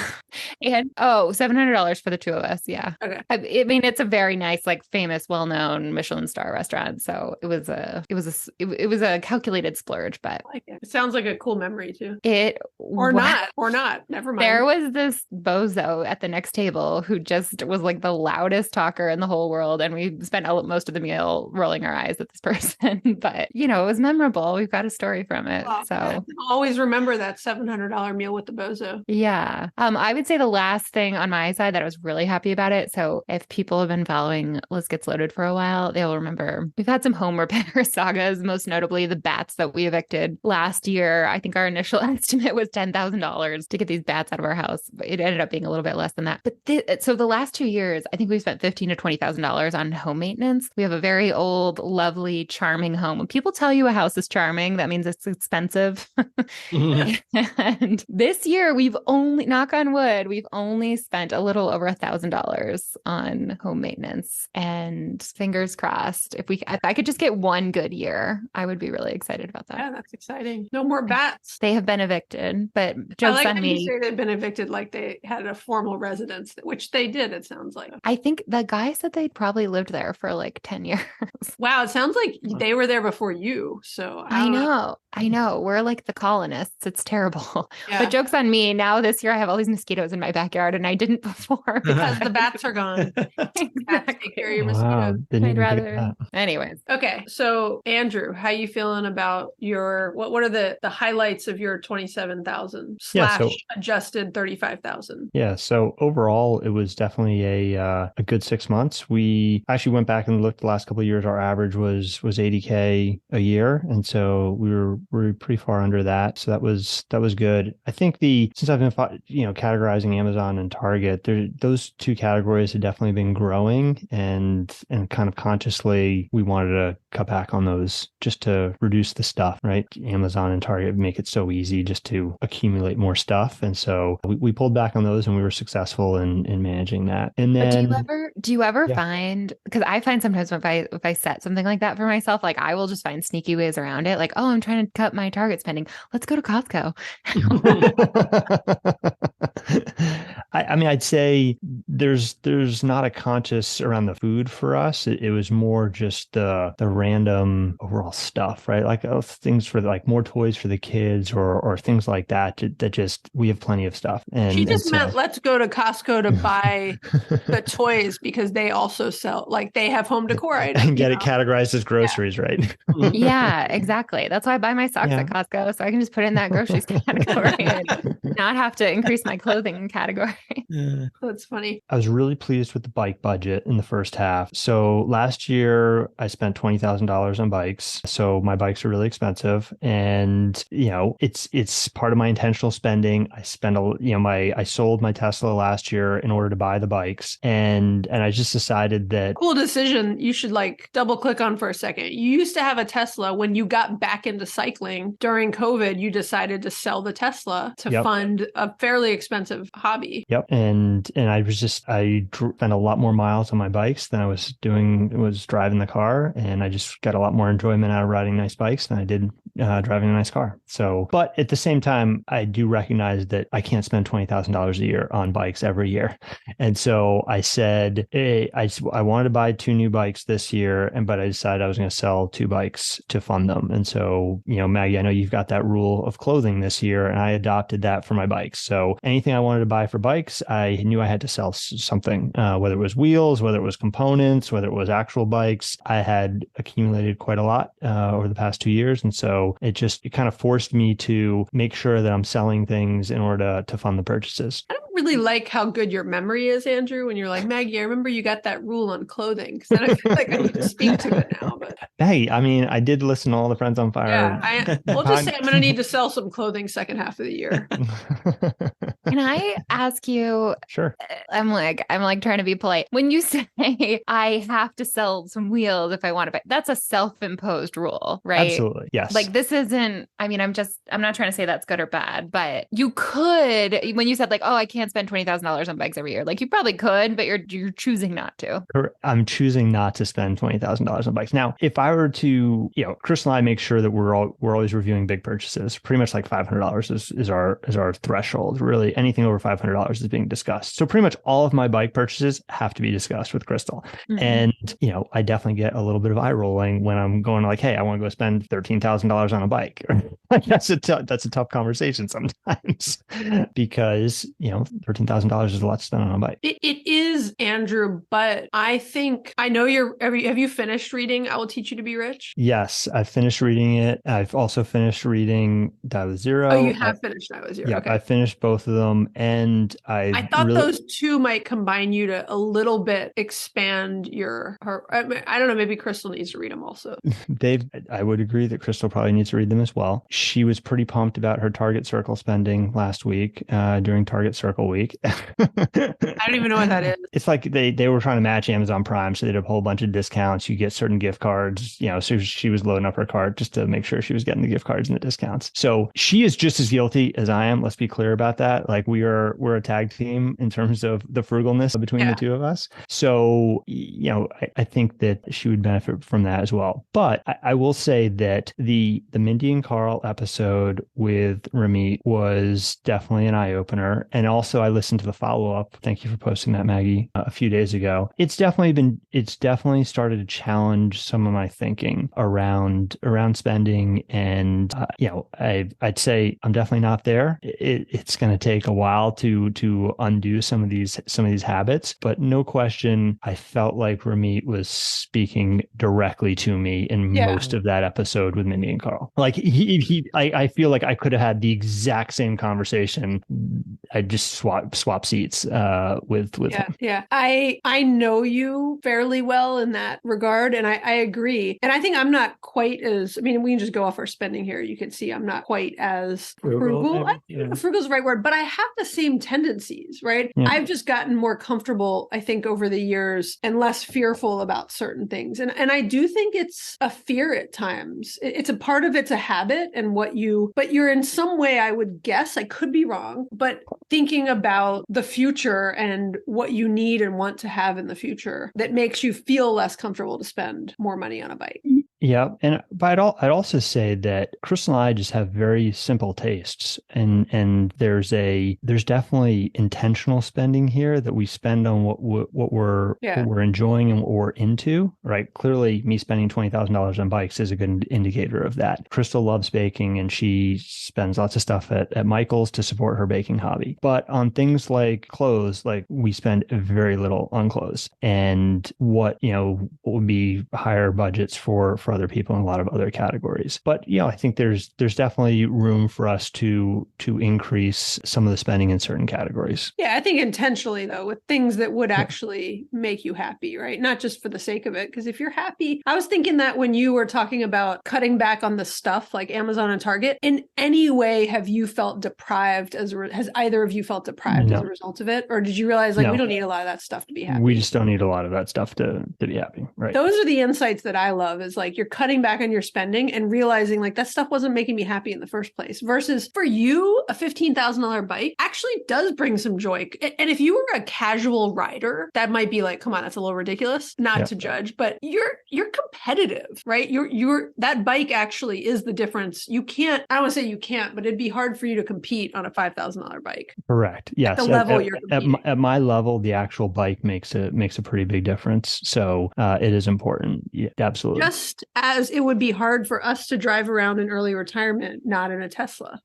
And $700 for the two of us. Yeah. Okay. I mean, it's a very nice, like famous, well-known Michelin star restaurant. So it was a calculated splurge, but I like it. It sounds like a cool memory too. Or not. Never mind. There was this bozo at the next table who just was like the loudest talker in the whole world. And we spent most of the meal rolling our eyes at this person, but it was memorable. We've got a story from it. Oh, So I'll always remember that $700 meal with the bozo. yeah. I would say the last thing on my side that I was really happy about it. So if people have been following Liz Gets Loaded for a while, they'll remember we've had some home repair sagas, most notably the bats that we evicted last year. I think our initial estimate was $10,000 to get these bats out of our house. It ended up being a little bit less than that. But so the last 2 years, I think we've spent $15,000 to $20,000 on home maintenance. We have a very old, lovely, charming home. When people tell you a house is charming, that means it's expensive. And this year, we've only, knock on wood, we've only spent a little over $1,000 on home maintenance. And fingers crossed, if I could just get one good year, I would be really excited about that. Yeah, that's exciting. No more bats. They have been evicted, but I jokes like on how me. you say they've been evicted like they had a formal residence, which they did, it sounds like. I think the guy said they'd probably lived there for like 10 years. Wow, it sounds like they were there before you. So I know. We're like the colonists. It's terrible. Yeah. But jokes on me. Now this year I have all these mosquitoes in my backyard and I didn't before. because the bats are gone. Bats take care of your mosquitoes. Wow, didn't I'd even think of rather. that. Anyways. Okay, so Andrew, how you feeling about your what are the highlights of your 27,000 Yeah, slash adjusted 35,000? Yeah. So overall, it was definitely a good 6 months. We actually went back and looked the last couple of years. Our average was 80K a year, and so we were pretty far under that. So that was good. I think since I've been categorizing Amazon and Target, those two categories have definitely been growing, and kind of consciously we wanted to cut back on those just to reduce the stuff. Right? Amazon and Target make it so easy just to accumulate more stuff, and so we pulled back on those, and we were successful in managing that. And then, do you ever Yeah. find, because I find sometimes if I set something like that for myself, like I will just find sneaky ways around it. Like, oh, I'm trying to cut my Target spending. Let's go to Costco. I mean, I'd say there's not a conscious around the food for us. It was more just the random overall stuff, right? Like things for like more toys for the kids or things like that. That just, we have plenty of stuff. And She just so- meant let's go to Costco to buy the toys because they also sell, like they have home decor items. and get it categorized as groceries, right? Yeah, exactly. That's why I buy my socks Yeah. at Costco. So I can just put it in that groceries category and not have to increase my clothing category. That's funny. I was really pleased with the bike budget in the first half. So last year I spent $20,000 on bikes. So my bikes are really expensive, and it's part of my intentional spending. I spent I sold my Tesla last year in order to buy the bikes, and I just decided that Cool decision. You should like double click on for a second. You used to have a Tesla. When you got back into cycling during COVID, you decided to sell the Tesla to Yep. fund a fairly expensive hobby. Yep. And I was just spent a lot more miles on my bikes than I was driving the car. And I just got a lot more enjoyment out of riding nice bikes than I did driving a nice car. So, but at the same time, I do recognize that I can't spend $20,000 a year on bikes every year. And so I said, hey, I wanted to buy 2 new bikes this year, but I decided I was going to sell 2 bikes to fund them. And so, Maggie, I know you've got that rule of clothing this year, and I adopted that for my bikes. So anything I wanted to buy for bikes, I knew I had to sell something, whether it was wheels, whether it was components, whether it was actual bikes. I had accumulated quite a lot over the past 2 years. And so it kind of forced me to make sure that I'm selling things in order to fund the purchases. I don't really like how good your memory is, Andrew, when you're like, Maggie, I remember you got that rule on clothing. Because then I feel like I need to speak to it now. But Hey, I mean, I did listen to all the Friends on Fire. yeah, we'll just say I'm going to need to sell some clothing second half of the year. Can I ask you? Sure. I'm like trying to be polite. When you say I have to sell some wheels if I want to buy, that's a self-imposed rule, right? Absolutely. Yes. Like this isn't, I mean, I'm not trying to say that's good or bad, but you could, when you said like, oh, I can't spend $20,000 on bikes every year, like you probably could, but you're choosing not to. I'm choosing not to spend $20,000 on bikes. Now, if I were to, Crystal and I make sure that we're always reviewing big purchases. Pretty much like $500 is our threshold. Really, anything over $500 is being discussed. So pretty much all of my bike purchases have to be discussed with Crystal. Mm-hmm. And, I definitely get a little bit of eye rolling when I'm going like, hey, I want to go spend $13,000 on a bike. That's a tough conversation sometimes because, $13,000 is a lot to spend on a bike. It is, Andrew, but I think I know have you finished reading I Will Teach You to Be Rich? Yes, I've finished reading it. I've also finished reading Die with Zero. Oh, you have finished Die with Zero. Yeah, okay. I finished both of them, and I thought those two might combine you to a little bit expand I don't know, maybe Crystal needs to read them also. Dave, I would agree that Crystal probably needs to read them as well. She was pretty pumped about her Target Circle spending last week during Target Circle Week. I don't even know what that is. It's like they were trying to match Amazon Prime, so they did a whole bunch of discounts. You get certain gift cards, so she was loading up her cart just to make sure she was getting the gift cards and the discounts. So she is just as guilty as I am. Let's be clear about that. Like we're a tag team in terms of the frugalness between the two of us. So, I think that she would benefit from that as well. But I will say that the Mindy and Carl episode with Ramit was definitely an eye opener. And also I listened to the follow-up. Thank you for posting that, Maggie, a few days ago. It's definitely started to challenge some of my thinking around spending. And, I'd say I'm definitely not there. It's going to take a while to undo some of these habits, but no question, I felt like Ramit was speaking directly to me in most of that episode with Mindy and Carl. Like I feel like I could have had the exact same conversation. I just swap seats with him. Yeah. I know you fairly well in that regard, and I agree. And I think I'm not quite as, we can just go off our spending here. You can see I'm not quite as frugal. Frugal is the right word, but I have the same tendencies, right? Yeah. I've just gotten more comfortable, I think, over the years and less fearful about certain things. And I do think it's a fear at times. It's a part of it's a habit and but you're in some way, I would guess, I could be wrong, but thinking about the future and what you need and want to have in the future that makes you feel less comfortable to spend more money on a bike. Yeah. But I'd also say that Crystal and I just have very simple tastes, and there's definitely intentional spending here that we spend on what we're enjoying and what we're into, right? Clearly me spending $20,000 on bikes is a good indicator of that. Crystal loves baking and she spends lots of stuff at Michael's to support her baking hobby. But on things like clothes, like we spend very little on clothes, and what would be higher budgets for other people in a lot of other categories. But I think there's definitely room for us to increase some of the spending in certain categories. Yeah, I think intentionally though, with things that would actually make you happy, right? Not just for the sake of it. Because if you're happy, I was thinking that when you were talking about cutting back on the stuff like Amazon and Target, in any way have you felt deprived has either of you felt deprived as a result of it? Or did you realize we don't need a lot of that stuff to be happy? We just don't need a lot of that stuff to be happy, right? Those are the insights that I love, is like you're cutting back on your spending and realizing like that stuff wasn't making me happy in the first place. Versus for you, a $15,000 bike actually does bring some joy. And if you were a casual rider, that might be like, come on, that's a little ridiculous, not to judge, but you're competitive, right? You're that bike actually is the difference. You can't, I don't want to say you can't, but it'd be hard for you to compete on a $5,000 bike. Correct. Yes. At the level you're competing. At my level, the actual bike makes a pretty big difference. So it is important. Yeah, absolutely. Just as it would be hard for us to drive around in early retirement, not in a Tesla.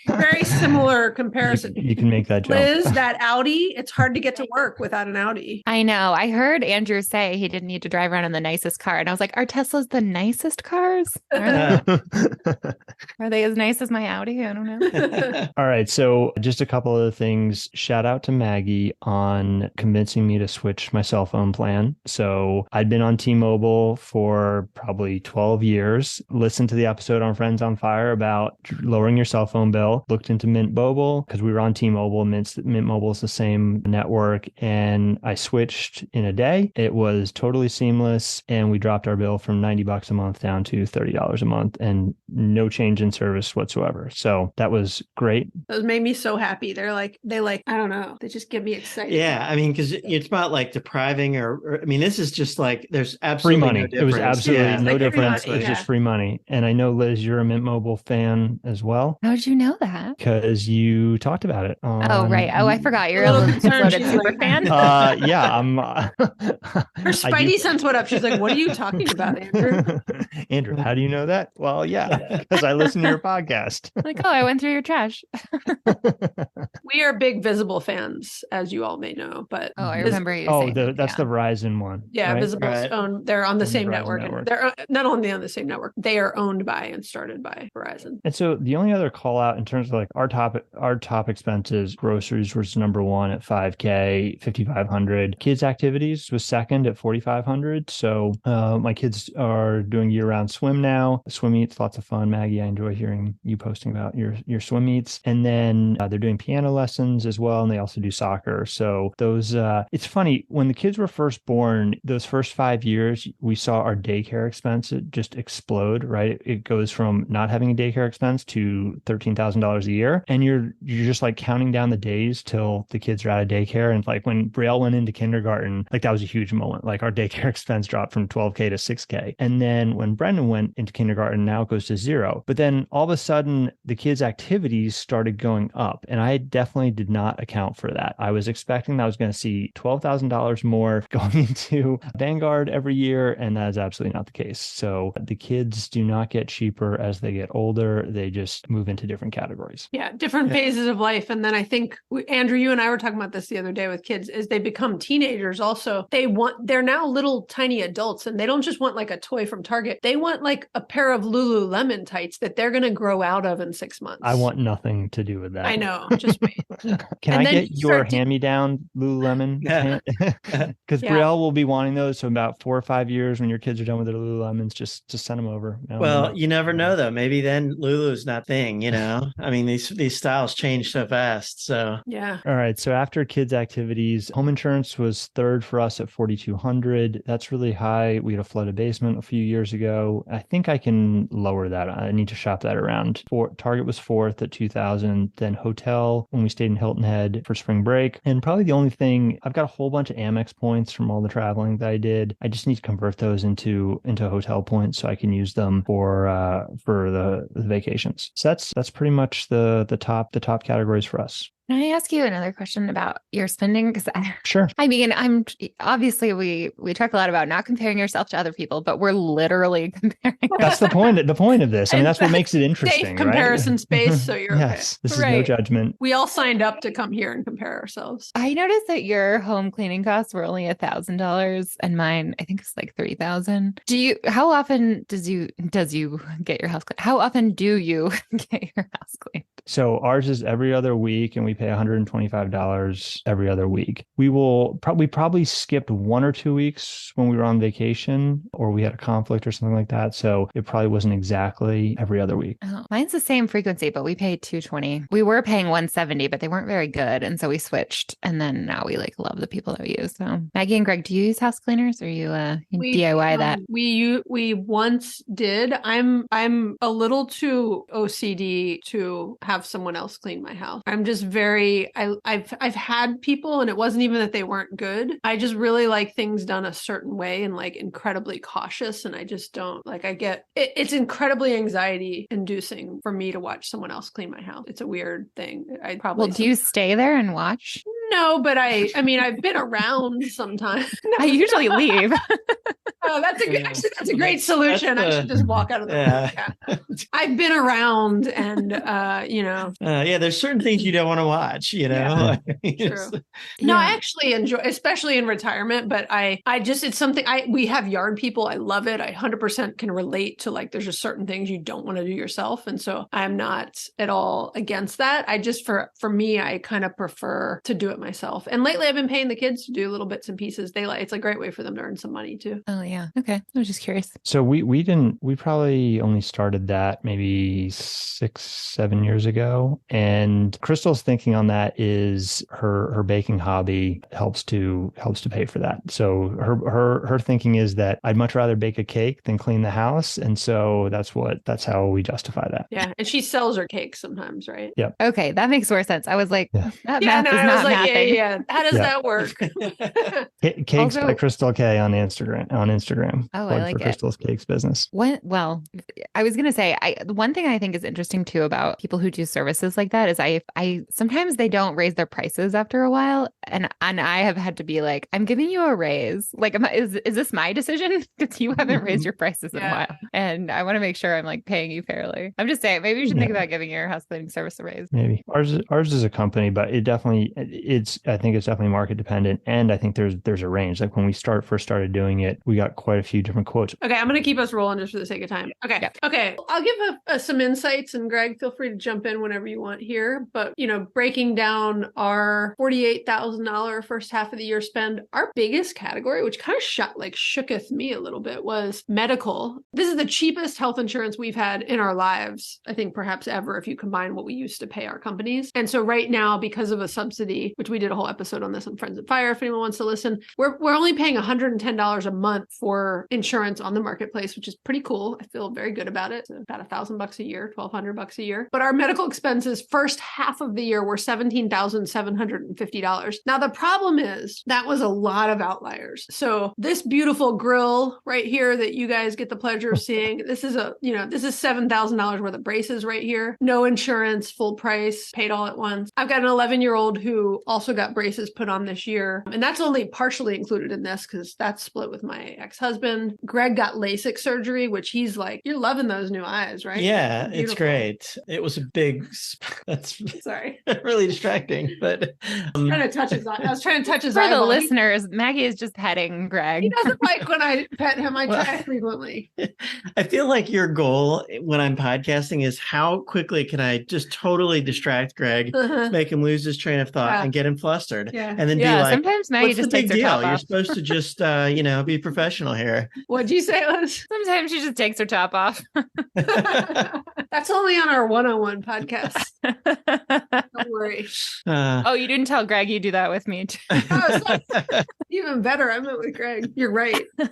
Very similar comparison. You can make that jump. Liz, that Audi, it's hard to get to work without an Audi. I know. I heard Andrew say he didn't need to drive around in the nicest car. And I was like, are Teslas the nicest cars? Are they as nice as my Audi? I don't know. All right. So just a couple of things. Shout out to Maggie on convincing me to switch my cell phone plan. So I'd been on T-Mobile for probably 12 years. Listened to the episode on Friends on Fire about lowering your cell phone bill. Looked into Mint Mobile because we were on T-Mobile. Mint Mobile is the same network. And I switched in a day. It was totally seamless. And we dropped our bill from $90 a month down to $30 a month and no change in service whatsoever. So that was great. Those made me so happy. They I don't know. They just get me excited. Yeah. I mean, because it's not like depriving or I mean, this is just like, there's Free absolutely money. no It was difference. absolutely Yeah. no Like difference. everybody, It's just free money. And I know, Liz, you're a Mint Mobile fan as well How did you know that? because you talked about it. Oh, right. Oh, I forgot. You're A a little loaded concerned. She's super like, fan. Yeah, I'm. Her I spidey do- sense went up. She's like, what are you talking about, Andrew? Andrew, how do you know that? Well, yeah, because I listen to your podcast. Like, oh, I went through your trash. We are big Visible fans, as you all may know. But Oh, I Vis- remember you Oh, saying that, that's the Verizon one. Yeah, right? Visible's Right. owned. They're on the On the same Verizon network. network. And they're not only on the same network, they are owned by and started by Verizon. And so the only other call out in terms of like our top expenses, groceries was number one at $5K, $5,500. Kids activities was second at $4,500. So my kids are doing year-round swim now. Swim meets, lots of fun. Maggie, I enjoy hearing you posting about your swim meets. And then they're doing piano lessons as well, and they also do soccer. So those, it's funny when the kids were first born. Those first 5 years, we saw our daycare expense just explode. Right, it goes from not having a daycare expense to $13,000 a year, and you're just like counting down the days till the kids are out of daycare. And like when Brielle went into kindergarten, like that was a huge moment. Like our daycare expense dropped from $12K to $6K, and then when Brendan went into kindergarten, now it goes to zero. But then all of a sudden, the kids' activities started going up, and I definitely did not account for that. I was expecting that I was going to see $12,000 more going into Vanguard every year, and that is absolutely not the case. So the kids do not get cheaper as they get older. They just move into different categories. Yeah, different phases of life. And then I think, Andrew, you and I were talking about this the other day with kids, as they become teenagers also, they're now little tiny adults, and they don't just want like a toy from Target. They want like a pair of Lululemon tights that they're going to grow out of in 6 months. I want nothing to do with that. I know, just wait. Can And I then get you your start to- hand-me-down Lululemon? Yeah. Because Yeah. Brielle will be wanting those. So about 4 or 5 years, when your kids are done with their Lululemons, just send them over. Well, you never know though. Maybe then Lulu's not thing, you know. I mean, these styles change so fast. So Yeah. All right. So after kids' activities, home insurance was third for us at $4,200. That's really high. We had a flooded basement a few years ago. I think I can lower that. I need to shop that around. Target was fourth at $2,000. Then hotel when we stayed in Hilton Head for spring break. And probably the only thing, I've got a whole bunch of Amex points from all the traveling that I did. I just need to convert those into hotel points so I can use them for the vacations. So that's pretty much the top categories for us. Can I ask you another question about your spending? Because Sure. I mean, I'm obviously we talk a lot about not comparing yourself to other people, but we're literally comparing. That's the point of this. I mean, that's what makes it interesting, Safe comparison right? space, so you're yes, this is no Right. judgment. We all signed up to come here and compare ourselves. I noticed that your home cleaning costs were only $1,000, and mine I think it's like $3,000. How often does you get your house cleaned? How often do you get your house cleaned? So ours is every other week, and we pay $125 every other week. We probably skipped 1 or 2 weeks when we were on vacation or we had a conflict or something like that. So it probably wasn't exactly every other week. Oh, mine's the same frequency, but we paid $220. We were paying $170, but they weren't very good. And so we switched. And then now we like love the people that we use. So Maggie and Greg, do you use house cleaners or you DIY that? We once did. I'm a little too OCD to have someone else clean my house. I'm just I've had people, and it wasn't even that they weren't good. I just really like things done a certain way and like incredibly cautious. And I just don't like, it's incredibly anxiety inducing for me to watch someone else clean my house. It's a weird thing. Do you stay there and watch? No, but I mean, I've been around sometimes. I usually leave. Oh, that's a great solution. I should just walk out of the room. Yeah. I've been around and, there's certain things you don't want to watch, Yeah, true. No, I actually enjoy, especially in retirement, but it's something we have yard people. I love it. I 100% can relate to like, there's just certain things you don't want to do yourself. And so I'm not at all against that. I just, for me, I kind of prefer to do it myself. And lately I've been paying the kids to do little bits and pieces. It's a great way for them to earn some money too. Oh yeah. Okay. I was just curious. So we probably only started that maybe 6-7 years ago. And Crystal's thinking on that is her baking hobby helps to pay for that. So her thinking is that I'd much rather bake a cake than clean the house. And so that's how we justify that. Yeah. And she sells her cakes sometimes, right? Yeah. Okay. That makes more sense. I was like, that Yeah, math is not mathing. yeah. How does that work? Cakes by Crystal K on Instagram. Oh, Plug I like for it. Crystal's Cakes business. Well, I was going to say, the one thing I think is interesting too about people who do services like that is I sometimes they don't raise their prices after a while. And I have had to be like, I'm giving you a raise. Like, is this my decision? Because you haven't raised your prices in a while. And I want to make sure I'm like paying you fairly. I'm just saying, maybe you should think about giving your house cleaning service a raise. Maybe ours is a company, but I think it's definitely market dependent. And I think there's a range. Like when we first started doing it, we got quite a few different quotes. Okay, I'm going to keep us rolling just for the sake of time. Okay. Yeah. Okay. I'll give some insights, and Greg, feel free to jump in whenever you want here. But, breaking down our $48,000 first half of the year spend, our biggest category, which kind of shooketh me a little bit, was medical. This is the cheapest health insurance we've had in our lives, I think perhaps ever, if you combine what we used to pay our companies. And so right now, because of a subsidy, which we did a whole episode on this on Friends of Fire, if anyone wants to listen, we're only paying $110 a month for insurance on the marketplace, which is pretty cool. I feel very good about it. It's about $1,000 a year, $1,200 a year. But our medical expenses first half of the year were $17,750. Now, the problem is that was a lot of outliers. So this beautiful grill right here that you guys get the pleasure of seeing, this is $7,000 worth of braces right here. No insurance, full price, paid all at once. I've got an 11-year-old who also got braces put on this year. And that's only partially included in this because that's split with my ex-husband. Greg got LASIK surgery, which he's like, you're loving those new eyes, right? Yeah, it's great. It was a big, that's sorry, really distracting, but I was trying to touch his For the eyeball. listeners, Maggie is just petting Greg. He doesn't like when I pet him. I try frequently. I feel like your goal when I'm podcasting is how quickly can I just totally distract Greg, make him lose his train of thought and get him flustered. Yeah. And then be like, sometimes Maggie what's just the big takes her top deal? You're off. supposed to just, be professional here. What'd you say, Liz? Sometimes she just takes her top off. That's only on our one-on-one podcast. Don't worry. Oh, you didn't tell Greg you do that with me too. Even better. I met with Greg. You're right. I'm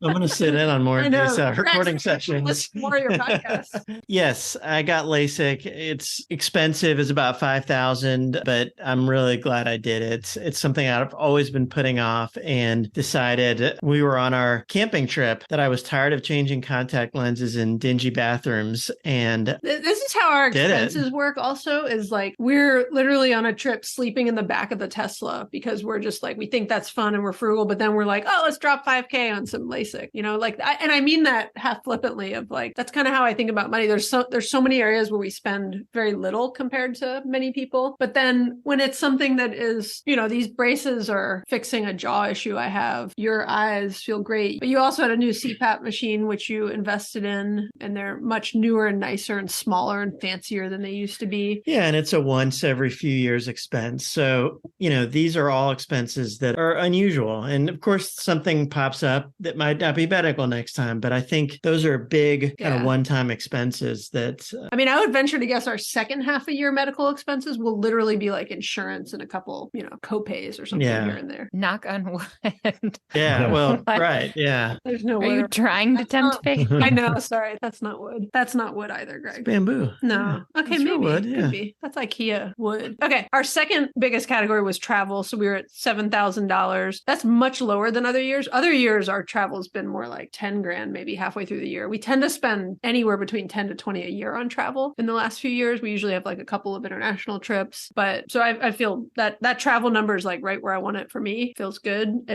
going to sit in on more of these recording sessions. Listen more of your podcast. Yes, I got LASIK. It's expensive. It's about $5,000, but I'm really glad I did it. It's something I've always been putting off and decided we were on our camping trip that I was tired of changing contact lenses in dingy bathrooms. And this is how our expenses work also, is like we're literally on a trip sleeping in the back of the Tesla because we're just like, we think that's fun and we're frugal, but then we're like, oh, let's drop $5,000 on some LASIK, and I mean that half flippantly of like, that's kind of how I think about money. There's so many areas where we spend very little compared to many people. But then when it's something that is, these braces are fixing a jaw issue I have, your eyes feel feel great. But you also had a new CPAP machine, which you invested in, and they're much newer and nicer and smaller and fancier than they used to be. Yeah, and it's a once every few years expense. So, these are all expenses that are unusual. And of course, something pops up that might not be medical next time. But I think those are big kind of one-time expenses that... I mean, I would venture to guess our second half of year medical expenses will literally be like insurance and a couple, co-pays or something here and there. Knock on wood. Yeah, well, right. Yeah. There's no Are you trying to tempt fate? I know. Sorry. That's not wood. That's not wood either, Greg. It's bamboo. No. Yeah, Okay, it's real maybe. wood, yeah. Could be. That's IKEA wood. Okay. Our second biggest category was travel. So we were at $7,000. That's much lower than other years. Other years, our travel's been more like 10 grand, maybe halfway through the year. We tend to spend anywhere between 10 to 20 a year on travel. In the last few years, we usually have like a couple of international trips. But so I feel that travel number is like right where I want it for me. Feels good.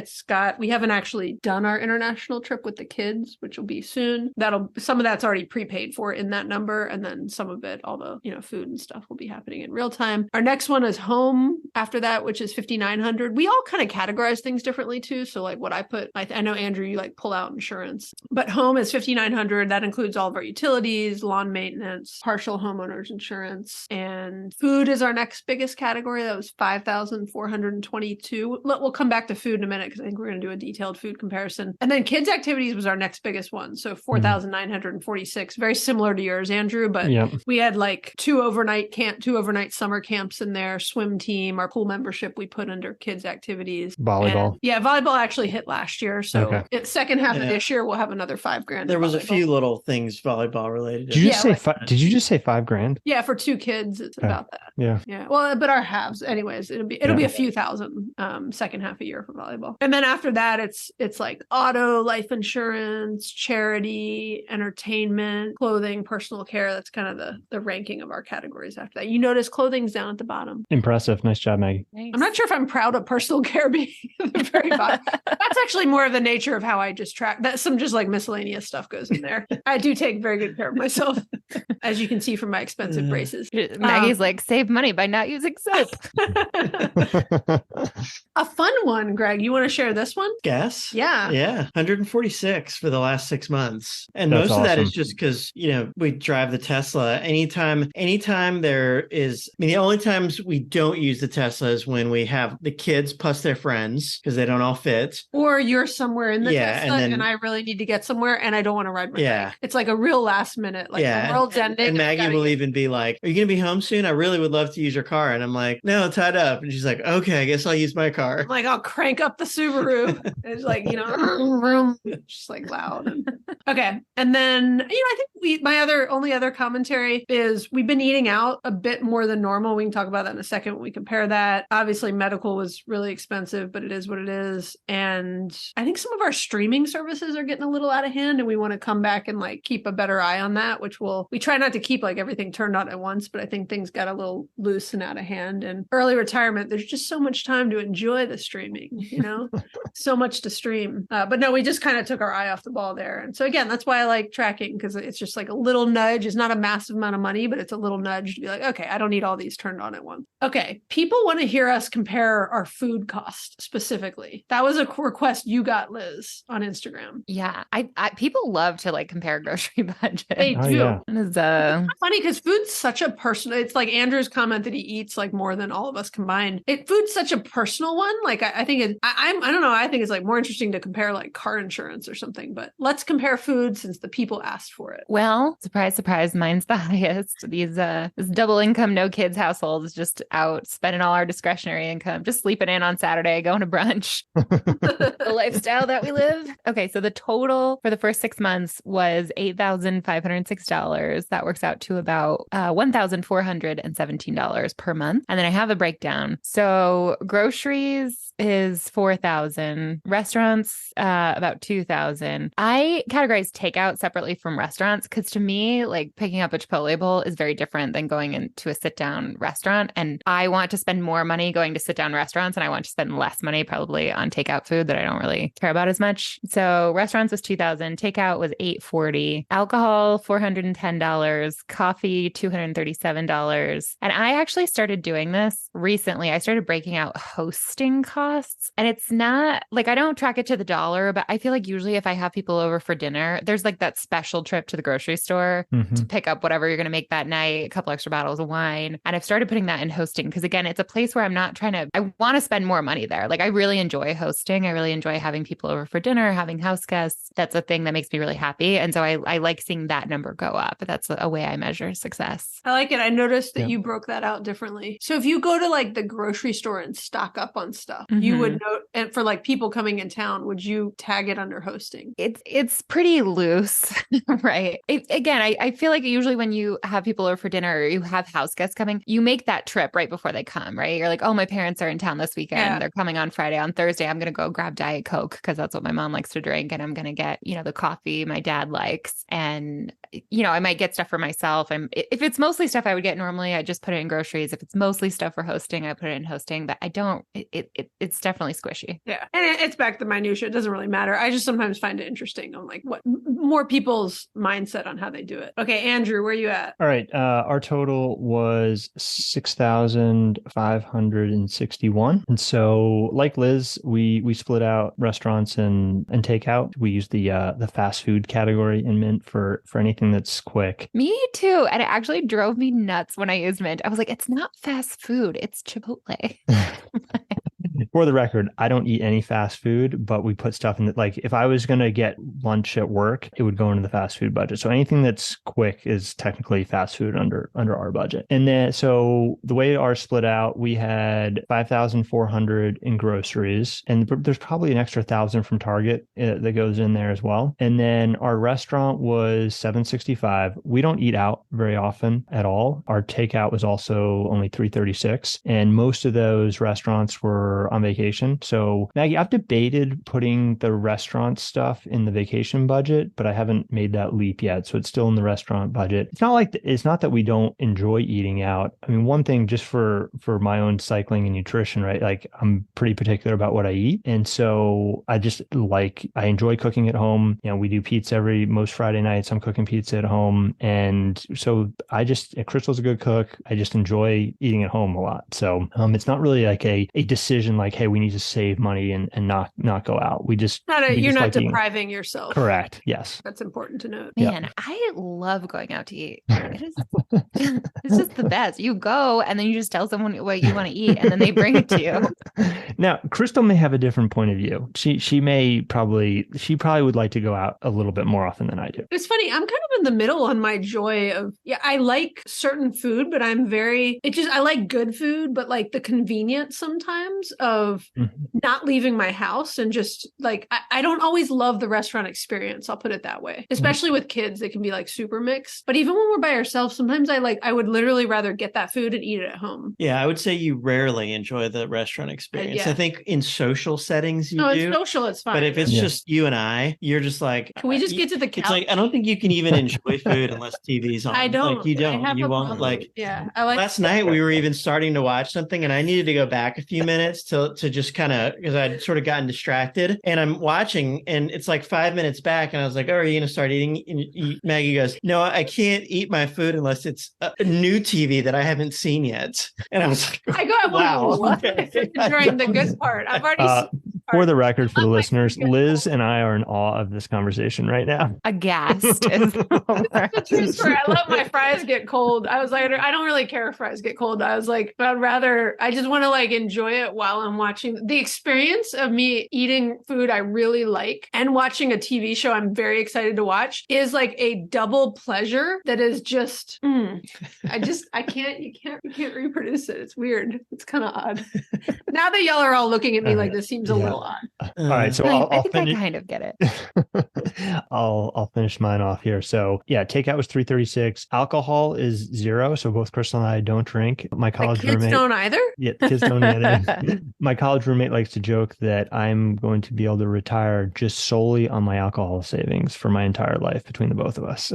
We haven't actually done our international trip with the kids, which will be soon. Some of that's already prepaid for in that number. And then some of it, all the, food and stuff will be happening in real time. Our next one is home after that, which is $5,900. We all kind of categorize things differently too. So like what I put, I know Andrew, you like pull out insurance, but home is $5,900. That includes all of our utilities, lawn maintenance, partial homeowners insurance, and food is our next biggest category. That was $5,422. We'll come back to food in a minute because I think we're going to do a detailed food comparison. And then kids activities was our next biggest one. So $4,946, very similar to yours, Andrew, but we had like two overnight summer camps in there, swim team, our pool membership we put under kids activities. Volleyball. And, volleyball actually hit last year. So second half of this year, we'll have another $5,000. There was a few little things volleyball related. Did you just say $5,000? Yeah, for two kids, it's about that. Yeah. Well, but our halves, anyways, it'll be a few thousand second half a year for volleyball. And then after that, it's like auto, life insurance, charity, entertainment, clothing, personal care. That's kind of the ranking of our categories after that. You notice clothing's down at the bottom. Impressive. Nice job, Maggie. Nice. I'm not sure if I'm proud of personal care being at the very bottom. That's actually more of the nature of how I just track that. Some just like miscellaneous stuff goes in there. I do take very good care of myself, as you can see from my expensive braces. Maggie's like, save money by not using soap. A fun one, Greg. You want to share this one? Gas? Yeah. Yeah. 146 for the last 6 months. And That's most of that awesome. is just because, we drive the Tesla. Anytime there is, the only times we don't use the Tesla is when we have the kids plus their friends because they don't all fit. Or you're somewhere in the Tesla and and I really need to get somewhere and I don't want to ride my Yeah. bike. It's like a real last minute, like the world's ending. And Maggie will even be like, are you going to be home soon? I really would love to use your car. And I'm like, no, tied up. And she's like, okay, I guess I'll use my car. I'm like, I'll crank up the Subaru. It's like, vroom, just like loud. Okay. And then, I think my only other commentary is we've been eating out a bit more than normal. We can talk about that in a second when we compare that. Obviously, medical was really expensive, but it is what it is. And I think some of our streaming services are getting a little out of hand and we want to come back and like keep a better eye on that, which we try not to keep like everything turned on at once, but I think things got a little loose and out of hand. And early retirement, there's just so much time to enjoy the streaming, so much to stream. But no, we just kind of took our eye off the ball there. And so again, that's why I like tracking because it's just like a little nudge. It's not a massive amount of money, but it's a little nudge to be like, okay, I don't need all these turned on at once. Okay. People want to hear us compare our food cost specifically. That was a request you got, Liz, on Instagram. Yeah. I people love to like compare grocery budget. They do. yeah. It is, funny because food's such a personal, it's like Andrew's comment that he eats like more than all of us combined. Food's such a personal one. Like I think I don't know. I think it's like more interesting to compare like car insurance or something, but let's compare food since the people asked for it. well, surprise, surprise, mine's the highest. This double income, no kids household is just out spending all our discretionary income, just sleeping in on Saturday, going to brunch. The lifestyle that we live. Okay, so the total for the first 6 months was $8,506. That works out to about $1,417 per month. And then I have a breakdown. So groceries is $4,000, restaurants about $2,000. I categorize takeout separately from restaurants because to me, like picking up a Chipotle bowl is very different than going into a sit-down restaurant. And I want to spend more money going to sit-down restaurants, and I want to spend less money probably on takeout food that I don't really care about as much. So restaurants was $2,000, takeout was $840, alcohol $410, coffee $237. And I actually started doing this recently. I started breaking out hosting costs, and it's not like I don't track it to the dollar, but I feel like usually if I have people over for dinner, there's like that special trip to the grocery store to pick up whatever you're going to make that night, a couple extra bottles of wine. And I've started putting that in hosting because again, it's a place where I'm not trying to, I want to spend more money there. Like I really enjoy hosting. I really enjoy having people over for dinner, having house guests. That's a thing that makes me really happy. And so I like seeing that number go up. That's a way I measure success. I like it. I noticed that you broke that out differently. So if you go to like the grocery store and stock up on stuff, you would know, and for like people coming in town, would you tag it under hosting? It's pretty loose, right? I feel like usually when you have people over for dinner or you have house guests coming, you make that trip right before they come, right? You're like, oh, my parents are in town this weekend. Yeah. They're coming on Friday. On Thursday, I'm going to go grab Diet Coke because that's what my mom likes to drink. And I'm going to get, the coffee my dad likes. And, I might get stuff for myself. If it's mostly stuff I would get normally, I just put it in groceries. If it's mostly stuff for hosting, I put it in hosting, but I don't, it's definitely squishy. Yeah. And it's back to minutia. It doesn't really matter. I just sometimes find it interesting on like what more people's mindset on how they do it. Okay. Andrew, where are you at? All right. Our total was 6,561. And so like Liz, we split out restaurants and takeout. We use the fast food category in Mint for anything that's quick. Me too. And it actually drove me nuts when I used Mint. I was like, it's not fast food, it's Chipotle. For the record, I don't eat any fast food, but we put stuff in it. Like if I was going to get lunch at work, it would go into the fast food budget. So anything that's quick is technically fast food under our budget. And then, so the way ours split out, we had 5,400 in groceries, and there's probably an extra 1,000 from Target that goes in there as well. And then our restaurant was 765. We don't eat out very often at all. Our takeout was also only 336, and most of those restaurants were on vacation. So Maggie, I've debated putting the restaurant stuff in the vacation budget, but I haven't made that leap yet. So it's still in the restaurant budget. It's not that we don't enjoy eating out. I mean, one thing just for my own cycling and nutrition, right? Like I'm pretty particular about what I eat. And so I enjoy cooking at home. We do pizza most Friday nights. I'm cooking pizza at home. And so Crystal's a good cook. I just enjoy eating at home a lot. So it's not really like a decision like, hey, we need to save money and not go out. You're not depriving yourself. Correct. Yes. That's important to note. Man, I love going out to eat. It's just the best. You go and then you just tell someone what you want to eat and then they bring it to you. Now, Crystal may have a different point of view. She probably would like to go out a little bit more often than I do. It's funny. I'm kind of in the middle on my joy of, I like certain food, but I like good food, but like the convenience sometimes of not leaving my house and just like, I don't always love the restaurant experience. I'll put it that way, especially with kids, they can be like super mixed. But even when we're by ourselves, sometimes I would literally rather get that food and eat it at home. Yeah, I would say you rarely enjoy the restaurant experience. Yeah. I think in social settings No, it's social, it's fine. But if it's just you and I, you're just like, can we just get to the couch? It's like, I don't think you can even enjoy food unless TV's on. I don't. Like, you don't. You won't. Like, I like last night we were even starting to watch something and I needed to go back a few minutes to just kind of, because I'd sort of gotten distracted, and I'm watching and it's like 5 minutes back and I was like, oh, are you going to start eating? And Maggie goes, no, I can't eat my food unless it's a new TV that I haven't seen yet. And I was like, I got wow. during the good part. I've already for the record, for the listeners, Liz and I are in awe of this conversation right now. Aghast. It's true story. I let my fries get cold. I was like, I don't really care if fries get cold. I was like, I just want to like enjoy it while I'm watching. The experience of me eating food I really like and watching a TV show I'm very excited to watch is like a double pleasure that is just, you can't reproduce it. It's weird. It's kind of odd. Now that y'all are all looking at me like this seems a little odd. All right, so I think I kind of get it. I'll finish mine off here. So yeah, takeout was 336. Alcohol is 0. So both Crystal and I don't drink. My college kids roommate don't either. Yeah, kids don't either. My college roommate likes to joke that I'm going to be able to retire just solely on my alcohol savings for my entire life between the both of us.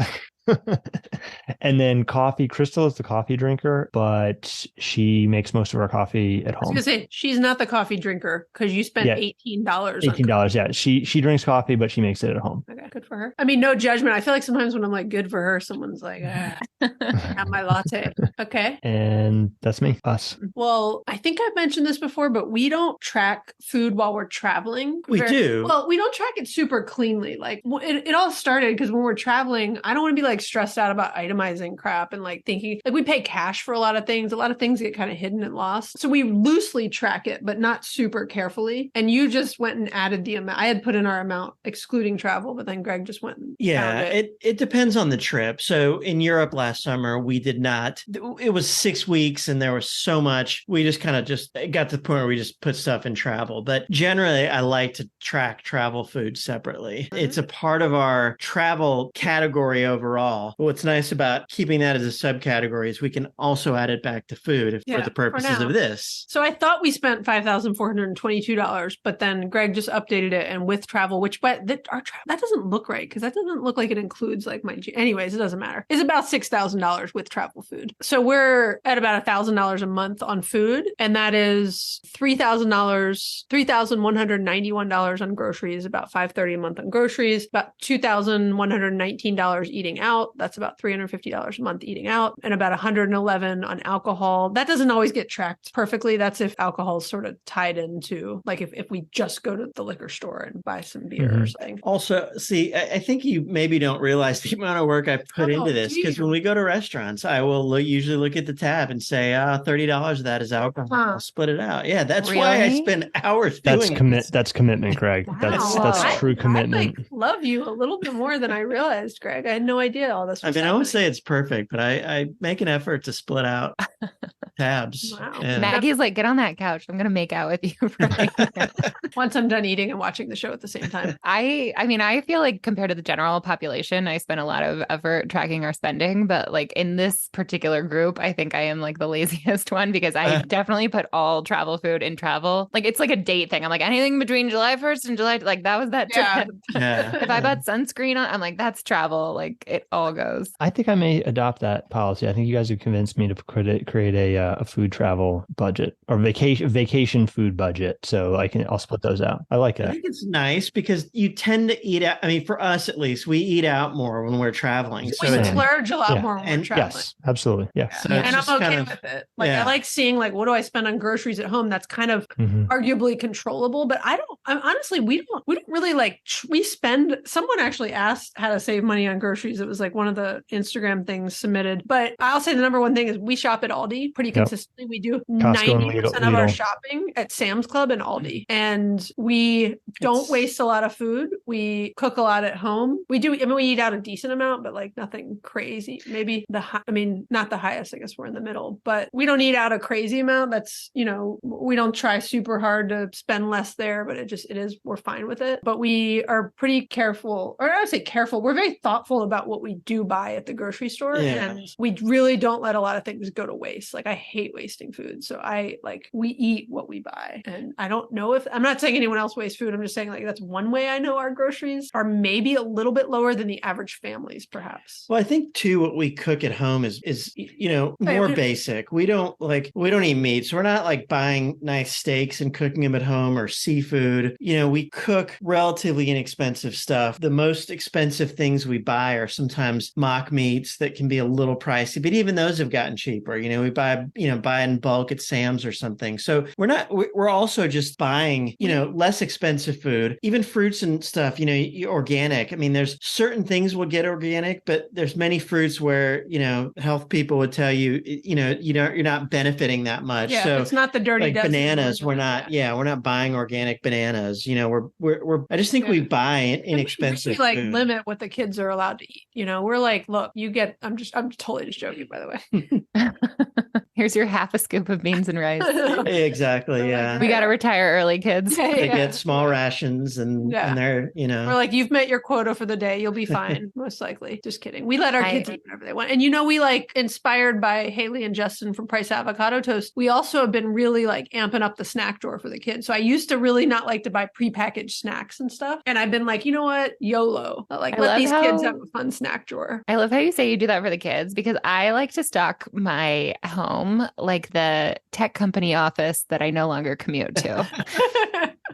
And then coffee. Crystal is the coffee drinker, but she makes most of her coffee at I was home. gonna say she's not the coffee drinker because you spent Yeah. $18. $18. Yeah. She drinks coffee, but she makes it at home. Okay, good for her. I mean, no judgment. I feel like sometimes when I'm like, good for her, someone's like, have my latte. Okay. And that's me. Us. Well, I think I've mentioned this before, but we don't track food while we're traveling. We do. Well, we don't track it super cleanly. Like it all started because when we're traveling, I don't want to be like stressed out about itemizing crap and like thinking like we pay cash for a lot of things. A lot of things get kind of hidden and lost. So we loosely track it, but not super carefully. And you just went and added the amount. I had put in our amount excluding travel, but then Greg just went and Yeah, found it. it depends on the trip. So in Europe last summer, we did not, it was 6 weeks and there was so much. We just kind of it got to the point where we just put stuff in travel. But generally, I like to track travel food separately. It's a part of our travel category overall. But what's nice about keeping that as a subcategory is we can also add it back to food Yeah, for the for purposes now. of this. So I thought we spent $5,422, but then Greg just updated it and with travel, which but that doesn't look right because that doesn't look like it includes like my anyways, it doesn't matter. It's about $6,000 with travel food. So we're at about $1,000 a month on food, and that is $3,191 on groceries, about $530 a month on groceries, about $2,119 eating out. That's about $350 a month eating out, and about $111 on alcohol. That doesn't always get tracked perfectly. That's if alcohol is sort of tied into like if we just go to the liquor store and buy some beer or something. Also, see, I think you maybe don't realize the amount of work I put into this because when we go to restaurants, I will usually look at the tab and say, $30 of that is alcohol. I'll split it out. Yeah, that's why I Really? spend hours That's doing it. That's commitment, Greg. That's Wow. true commitment. I like love you a little bit more than I realized, Greg. I had no idea all this I was mean, I won't happening. say it's perfect, but I make an effort to split out tabs. Wow. Yeah. Maggie's like, get on that couch. I'm gonna make out with you for like Once I'm done eating and watching the show at the same time. I mean, I feel like compared to the general population, I spend a lot of effort tracking our spending, but like in this particular group, I think I am like the laziest one because I definitely put all travel food in travel. Like it's like a date thing. I'm like anything between July 1st and July, like that was that Yeah. trip. Yeah. If I bought sunscreen on, I'm like, that's travel. Like it all goes. I think I may adopt that policy. I think you guys have convinced me to create a food travel budget or vacation food budget. So I'll split those out. I like I that. think it's nice because you tend to eat out. I mean, for us at least, we eat out more when we're traveling. So We it's- splurge a lot Yeah. more when And we're traveling. Yes, absolutely. Yeah. So And it's I'm just okay kind of- with it. Like yeah. I like seeing like what do I spend on groceries at home? That's kind of Mhm. arguably controllable, but I'm honestly we don't really like we spend. Someone actually asked how to save money on groceries. It was like one of the Instagram things submitted. But I'll say the number one thing is we shop at Aldi pretty consistently. We do Costco and 90% of our Lidl. shopping at Sam's Club and Aldi, and we don't It's- waste a lot of food. We cook a lot at home. We do. I mean, we eat out a decent amount, but like nothing crazy. Maybe I mean, not the highest. I guess we're in the middle, but we don't eat out a crazy amount. That's we don't try super hard to spend less there, but we're fine with it. But we are pretty careful, or I would say careful. We're very thoughtful about what we do buy at the grocery store, Yeah. and we really don't let a lot of things go to waste. Like I hate wasting food, so we eat what we buy, and I don't know if I'm not saying anyone else wastes food. I'm just saying like that's one way I know our groceries are maybe a little bit lower than the average families, perhaps. Well, I think too, what we cook at home is more we- basic. We don't eat meat, so we're not like buying nice steaks and cooking them at home or seafood. We cook relatively inexpensive stuff. The most expensive things we buy are sometimes mock meats that can be a little pricey, but even those have gotten cheaper. We buy in bulk at Sam's or something. So we're also just buying less expensive food, even fruits and stuff. Organic. I mean, there's certain things will get organic, but there's many fruits where health people would tell you you're not benefiting that much. Yeah, So it's not the dirty like dozen bananas, ones. we're not buying organic bananas. We're I just think we buy inexpensive We like food. limit what the kids are allowed to eat. We're like, look, you get. I'm totally just joking, by the way. Here's your half a scoop of beans and rice. Exactly. Yeah. We got to retire early, kids. They Yeah. get small rations and they're, We're like, you've met your quota for the day. You'll be fine, most likely. Just kidding. We let our kids eat whatever they want. And we like, inspired by Haley and Justin from Price Avocado Toast, we also have been really like amping up the snack drawer for the kids. So I used to really not like to buy prepackaged snacks and stuff. And I've been like, you know what? YOLO. Like, let these kids have a fun snack drawer. I love how you say you do that for the kids, because I like to stock my home like the tech company office that I no longer commute to.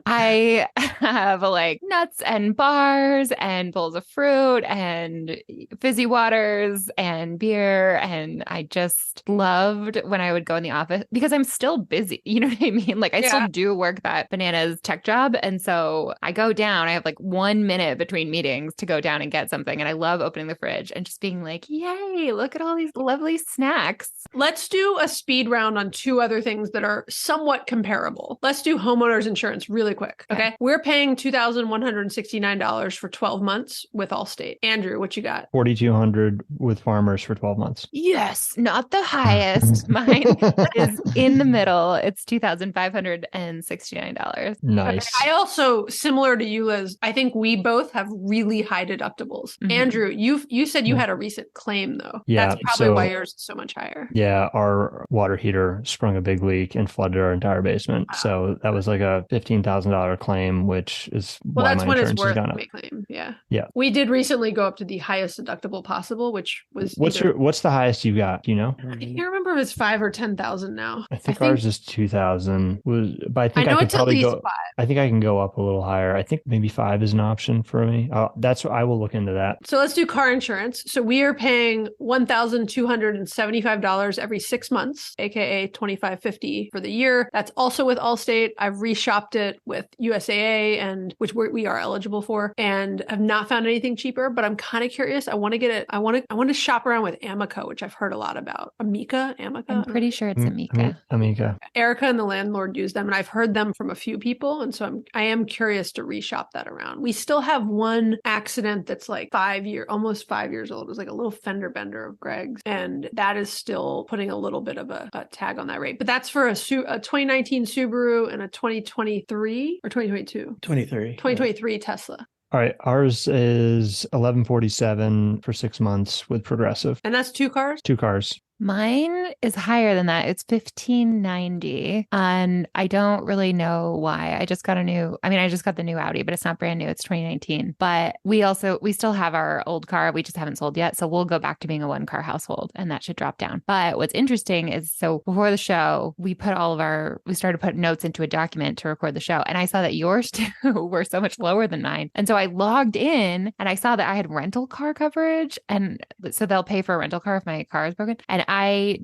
I have like nuts and bars and bowls of fruit and fizzy waters and beer. And I just loved when I would go in the office because I'm still busy. You know what I mean? Like I still do work that bananas tech job. And so I go down, I have like 1 minute between meetings to go down and get something. And I love opening the fridge and just being like, yay, look at all these lovely snacks. Let's do a speed round on two other things that are somewhat comparable. Let's do homeowners insurance really quick. Okay. We're paying $2,169 for 12 months with Allstate. Andrew, what you got? $4,200 with Farmers for 12 months. Yes, not the highest. Mine is in the middle. It's $2,569. Nice. Okay. I also, similar to you, Liz, I think we both have really high deductibles. Mhm. Andrew, you said you had a recent claim though. Yeah, That's probably why yours is so much higher. Yeah, our water heater sprung a big leak and flooded our entire basement. Wow. So that was like a $15,000 claim, which is Well, why that's my when it's insurance has worth gone up. a claim. Yeah. Yeah. We did recently go up to the highest deductible possible, which was What's the highest you got? Do you know? I can't remember if it's 5 or 10,000 now. I think ours is 2,000. But I think I know could it's at probably least go. 5. I think I can go up a little higher. I think maybe 5 is an option for me. That's I will look into that. So let's do car insurance. So we are paying $1,275 every 6 months, aka $2,550 for the year. That's also with Allstate. I've reshopped it with USAA, and which we are eligible for, and have not found anything cheaper. But I'm kind of curious. I want to get it. I want to shop around with Amica, which I've heard a lot about. Amica. I'm pretty sure it's Amica. Amica. Erica and the landlord use them, and I've heard them from a few people, and so I am curious to reshop that around. We still have one accident that's like almost 5 years old. It was like a little fender bender of Greg's, and that is still putting a little bit of a tag on that rate. But that's for a 2019 Subaru and a 2023 or 2022? 2023 Tesla. All right, ours is $1,147 for 6 months with Progressive. And that's 2 cars? 2 cars. Mine is higher than that. It's $1,590. And I don't really know why. I just got the new Audi, but it's not brand new. It's 2019. But we still have our old car. We just haven't sold yet. So we'll go back to being a 1-car household, and that should drop down. But what's interesting is, so before the show, we started putting notes into a document to record the show. And I saw that yours too were so much lower than mine. And so I logged in and I saw that I had rental car coverage. And so they'll pay for a rental car if my car is broken. And I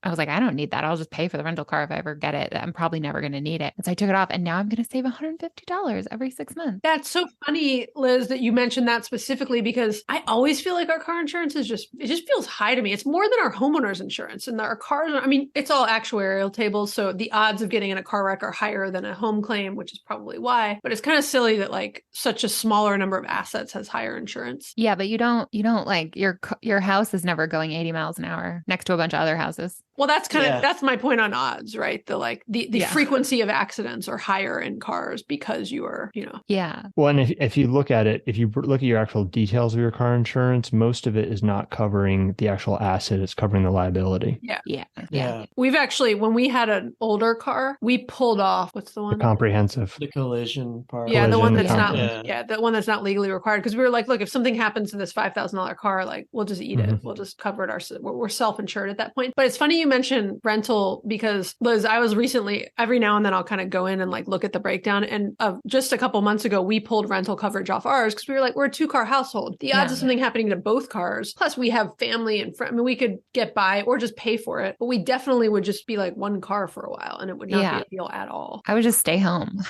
was like, I don't need that. I'll just pay for the rental car if I ever get it. I'm probably never going to need it. And so I took it off, and now I'm going to save $150 every 6 months. That's so funny, Liz, that you mentioned that specifically, because I always feel like our car insurance it just feels high to me. It's more than our homeowners insurance, and our cars it's all actuarial tables. So the odds of getting in a car wreck are higher than a home claim, which is probably why, but it's kind of silly that like such a smaller number of assets has higher insurance. Yeah. But you don't like your house is never going 80 miles an hour next to a bunch of other houses. Well, that's that's my point on odds, right? The frequency of accidents are higher in cars because you are, Yeah. Well, and if you look at it, if you look at your actual details of your car insurance, most of it is not covering the actual asset. It's covering the liability. Yeah. We've actually, when we had an older car, we pulled off, what's the one? The comprehensive. The collision part. Yeah, the one that's Collision, not, the one that's not legally required. Because we were like, look, if something happens to this $5,000 car, like we'll just eat it. We'll just cover it. We're self-insured at that point. But it's funny you mentioned rental, because Liz, I was recently, every now and then I'll kind of go in and like look at the breakdown. And just a couple months ago, we pulled rental coverage off ours because we were like, we're a 2-car household. The odds of something happening to both cars, plus we have family and friends. We could get by or just pay for it, but we definitely would just be like 1 car for a while, and it would not be a deal at all. I would just stay home.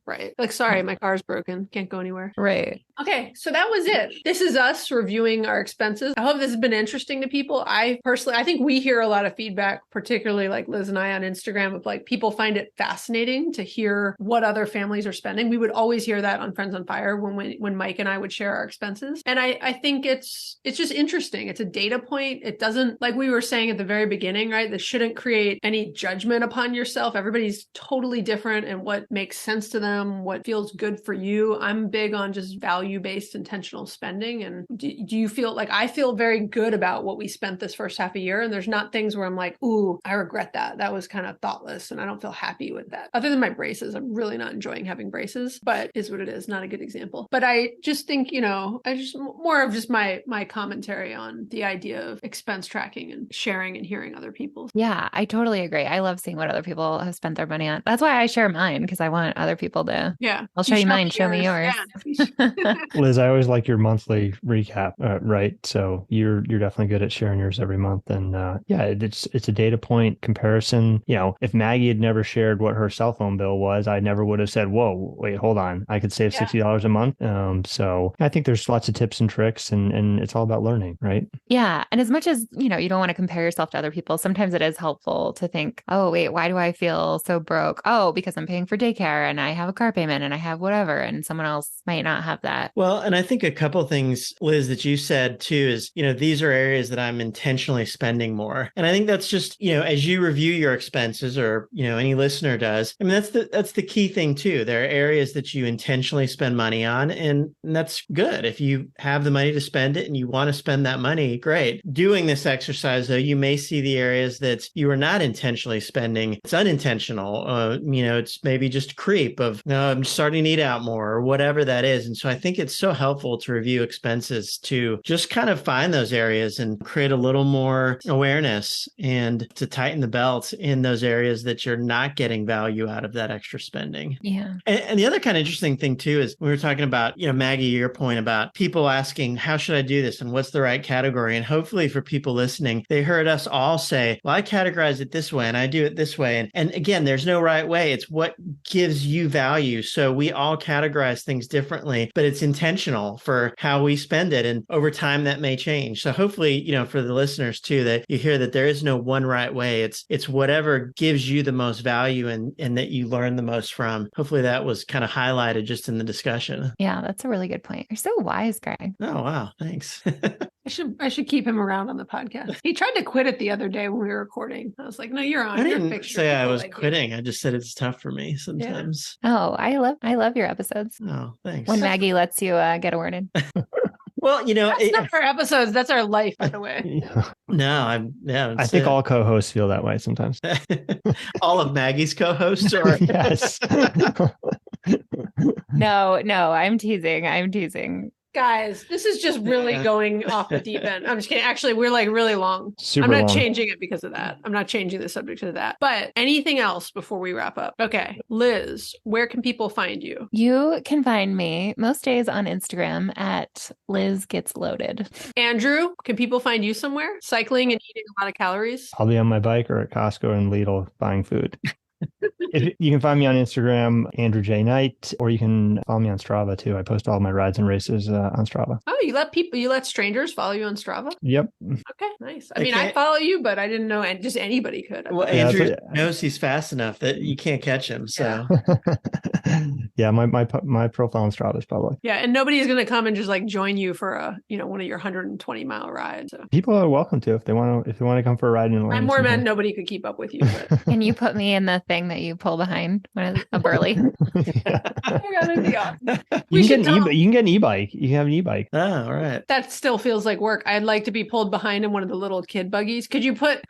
Right. Like, sorry, my car's broken. Can't go anywhere. Right. Okay, so that was it. This is us reviewing our expenses. I hope this has been interesting to people. I think we hear a lot of feedback, particularly like Liz and I on Instagram, of like people find it fascinating to hear what other families are spending. We would always hear that on Friends on Fire when Mike and I would share our expenses. And I think it's just interesting. It's a data point. It doesn't, like we were saying at the very beginning, right? This shouldn't create any judgment upon yourself. Everybody's totally different and what makes sense to them, what feels good for you. I'm big on just value-based intentional spending. And do you feel like I feel very good about what we spent this first half a year? And there's not things where I'm like, ooh, I regret that. That was kind of thoughtless and I don't feel happy with that. Other than my braces, I'm really not enjoying having braces, but is what it is. Not a good example. But I just think, I just more of just my commentary on the idea of expense tracking and sharing and hearing other people's. Yeah, I totally agree. I love seeing what other people have spent their money on. That's why I share mine, because I want other people to. Yeah. I'll show you mine. Show me yours. Yeah. Liz, I always like your monthly recap, right? So you're definitely good at sharing yours every month, and it's a data point comparison. If Maggie had never shared what her cell phone bill was, I never would have said, "Whoa, wait, hold on, I could save $60 a month." So I think there's lots of tips and tricks, and it's all about learning, right? Yeah, and as much as you don't want to compare yourself to other people, sometimes it is helpful to think, "Oh, wait, why do I feel so broke? Oh, because I'm paying for daycare and I have a car payment and I have whatever, and someone else might not have that." Well, and I think a couple of things, Liz, that you said too is, these are areas that I'm intentionally spending more. And I think that's just, as you review your expenses or, any listener does, I mean, that's the key thing too. There are areas that you intentionally spend money on, and that's good. If you have the money to spend it and you want to spend that money, great. Doing this exercise, though, you may see the areas that you are not intentionally spending. It's unintentional. It's maybe just creep of, no, I'm starting to eat out more or whatever that is. And so I think it's so helpful to review expenses to just kind of find those areas and create a little more awareness and to tighten the belt in those areas that you're not getting value out of that extra spending. Yeah. And the other kind of interesting thing too is we were talking about, Maggie, your point about people asking, how should I do this? And what's the right category? And hopefully for people listening, they heard us all say, well, I categorize it this way and I do it this way. And again, there's no right way. It's what gives you value. So we all categorize things differently, but it's intentional for how we spend it. And over time that may change. So hopefully, for the listeners too, that you hear that there is no one right way. It's whatever gives you the most value and that you learn the most from. Hopefully that was kind of highlighted just in the discussion. Yeah, that's a really good point. You're so wise, Greg. Oh, wow. Thanks. I should keep him around on the podcast. He tried to quit it the other day when we were recording. I was like, no, you're on. I You're a didn't fixture. say I People was like you. quitting. I just said it's tough for me sometimes. Oh, I love your episodes. Oh, thanks. When Maggie lets you get a word in. Well, That's not our episodes. That's our life, by the way. I think all co-hosts feel that way sometimes. all of Maggie's co-hosts are. Yes. No, I'm teasing. Guys, this is just really going off the deep end. I'm just kidding. Actually, we're like really long. Super I'm not long. changing it because of that. I'm not changing the subject to that. But anything else before we wrap up? Okay. Liz, where can people find you? You can find me most days on Instagram at Liz Gets Loaded. Andrew, can people find you somewhere? Cycling and eating a lot of calories? I'll be on my bike or at Costco and Lidl buying food. You can find me on Instagram, Andrew J. Knight, or you can follow me on Strava too. I post all my rides and races on Strava. Oh, you let strangers follow you on Strava? Yep. Okay, nice. I mean, I follow you, but I didn't know, and just anybody could. Well, Yeah, Andrew that's knows he's fast enough that you can't catch him. So Yeah, my profile on Strava is public. Yeah, and nobody is going to come and just like join you for a one of your 120-mile rides. So. People are welcome to if they want to come for a ride in Atlanta. I'm more meant nobody could keep up with you. But. Can you put me in the thing that you pull behind when it's a burly? Yeah. Oh my God, that'd be awesome. You can get an e-bike. You can have an e-bike. oh, all right. That still feels like work. I'd like to be pulled behind in one of the little kid buggies. Could you put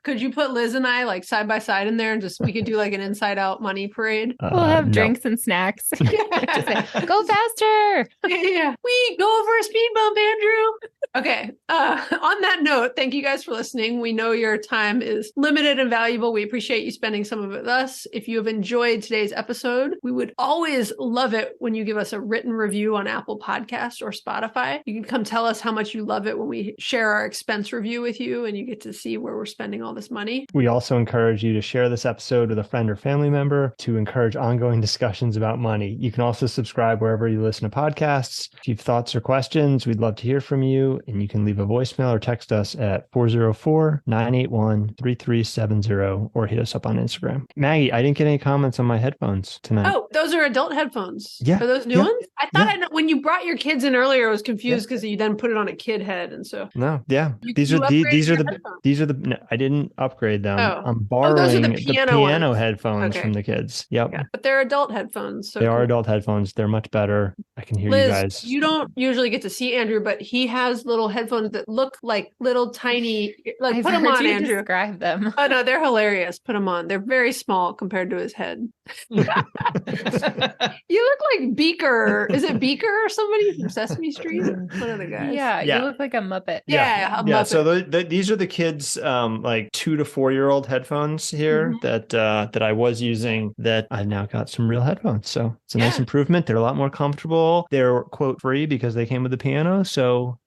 Liz and I like side by side in there and we could do like an inside out money parade? We'll have No. drinks and snacks. Just say, go faster. Yeah. We go over a speed bump, Andrew. Okay. On that note, thank you guys for listening. We know your time is limited and valuable. We appreciate you spending some of it with us. us. If you have enjoyed today's episode, we would always love it when you give us a written review on Apple Podcasts or Spotify. You can come tell us how much you love it when we share our expense review with you and you get to see where we're spending all this money. We also encourage you to share this episode with a friend or family member to encourage ongoing discussions about money. You can also subscribe wherever you listen to podcasts. If you have thoughts or questions, we'd love to hear from you, and you can leave a voicemail or text us at 404-981-3370 or hit us up on Instagram. Maggie, I didn't get any comments on my headphones tonight. Oh, those are adult headphones. Yeah, Are those new yeah, ones? I thought yeah. I know when you brought your kids in earlier, I was confused because you then put it on a kid head. And so No, yeah. You- These you are upgraded these are your the headphones. these are the no, I didn't upgrade them. Oh. I'm Oh, borrowing those are the the piano piano ones. headphones Okay. from the kids. Yep. yeah, but they're adult headphones. So They are cool. adult headphones. They're much better. I can hear Liz, you guys. you don't usually get to see Andrew, but he has little headphones that look like little tiny, like I've put them heard on, you Andrew. describe them. Oh no, they're hilarious. Put them on. They're very small compared to his head. You look like Beaker. Is it Beaker or somebody from Sesame Street? One of the guys. Yeah, Yeah. you look like a Muppet. Yeah, a Yeah, Muppet. so these are the kids, like 2 to 4-year-old headphones here Mhm. that I was using. That I've now got some real headphones, so it's a nice Yeah. improvement. They're a lot more comfortable. They're quote free because they came with the piano. So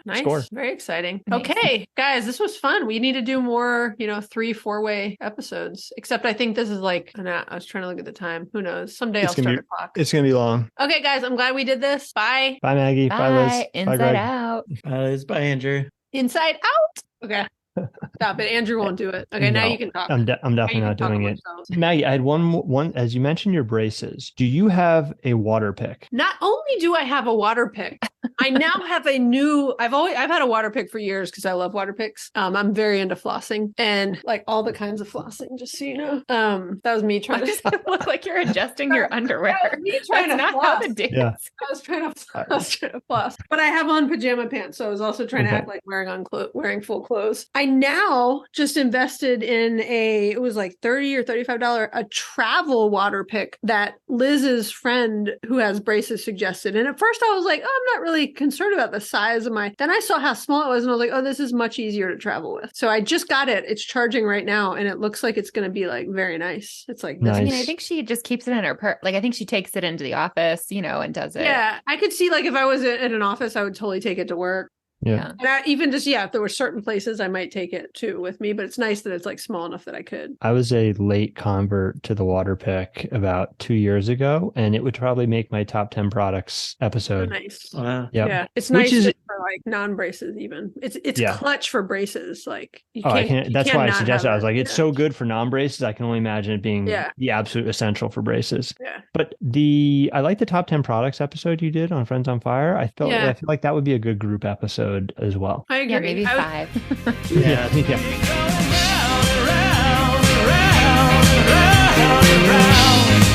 Nice. score. Very exciting. Nice. Okay, guys, this was fun. We need to do more, 3-4-way episodes. Except I think this is like, I was trying to look at the time. Who knows? Someday It's I'll gonna start be- a clock. It's gonna be long. Okay, guys, I'm glad we did this. Bye. Bye, Maggie. Bye, Liz. Bye. Bye, Inside Greg. Out. Bye, Liz. Bye, Andrew. Inside out. Okay. Stop it. Andrew won't do it. Okay, now No, you can talk. I'm Now definitely you not can talk doing among it. yourselves. Maggie, I had one as you mentioned your braces. Do you have a water pick? Not only do I have a water pick, I now have a new. I've had a water pick for years because I love water picks. I'm very into flossing and like all the kinds of flossing. Just so you know, that was me Why trying does to. it look like you're adjusting your underwear? That was me trying That's to not how floss. the dance. Yeah. I was trying to floss, but I have on pajama pants, so I was also trying to Okay. act like wearing full clothes. I now just invested in it was like $30 or $35 a travel water pick that Liz's friend who has braces suggested. And at first I was like, oh, I'm not really concerned about the size of my. Then I saw how small it was, and I was like, oh, this is much easier to travel with. So I just got it. It's charging right now, and it looks like it's going to be like very nice. It's like this I mean, Nice. I think she just keeps it in her purse. Like, I think she takes it into the office, and does it. Yeah, I could see like if I was at an office, I would totally take it to work. Yeah. And I, even just, if there were certain places, I might take it too with me, but it's nice that it's like small enough that I could. I was a late convert to the water pick about 2 years ago, and it would probably make my top 10 products episode. Nice. Wow. Yep. Yeah. It's Which nice is- just for like non-braces even. It's Yeah. clutch for braces. Like you Oh, I can't, can't. you That's can't why I not suggested. have I was it. like, it's Yeah. so good for non-braces. I can only imagine it being Yeah. the absolute essential for braces. Yeah. But I like the top 10 products episode you did on Friends on Fire. I feel like that would be a good group episode as well. I agree. Yeah, maybe I would- 5. Yeah. Going round and round and round and round.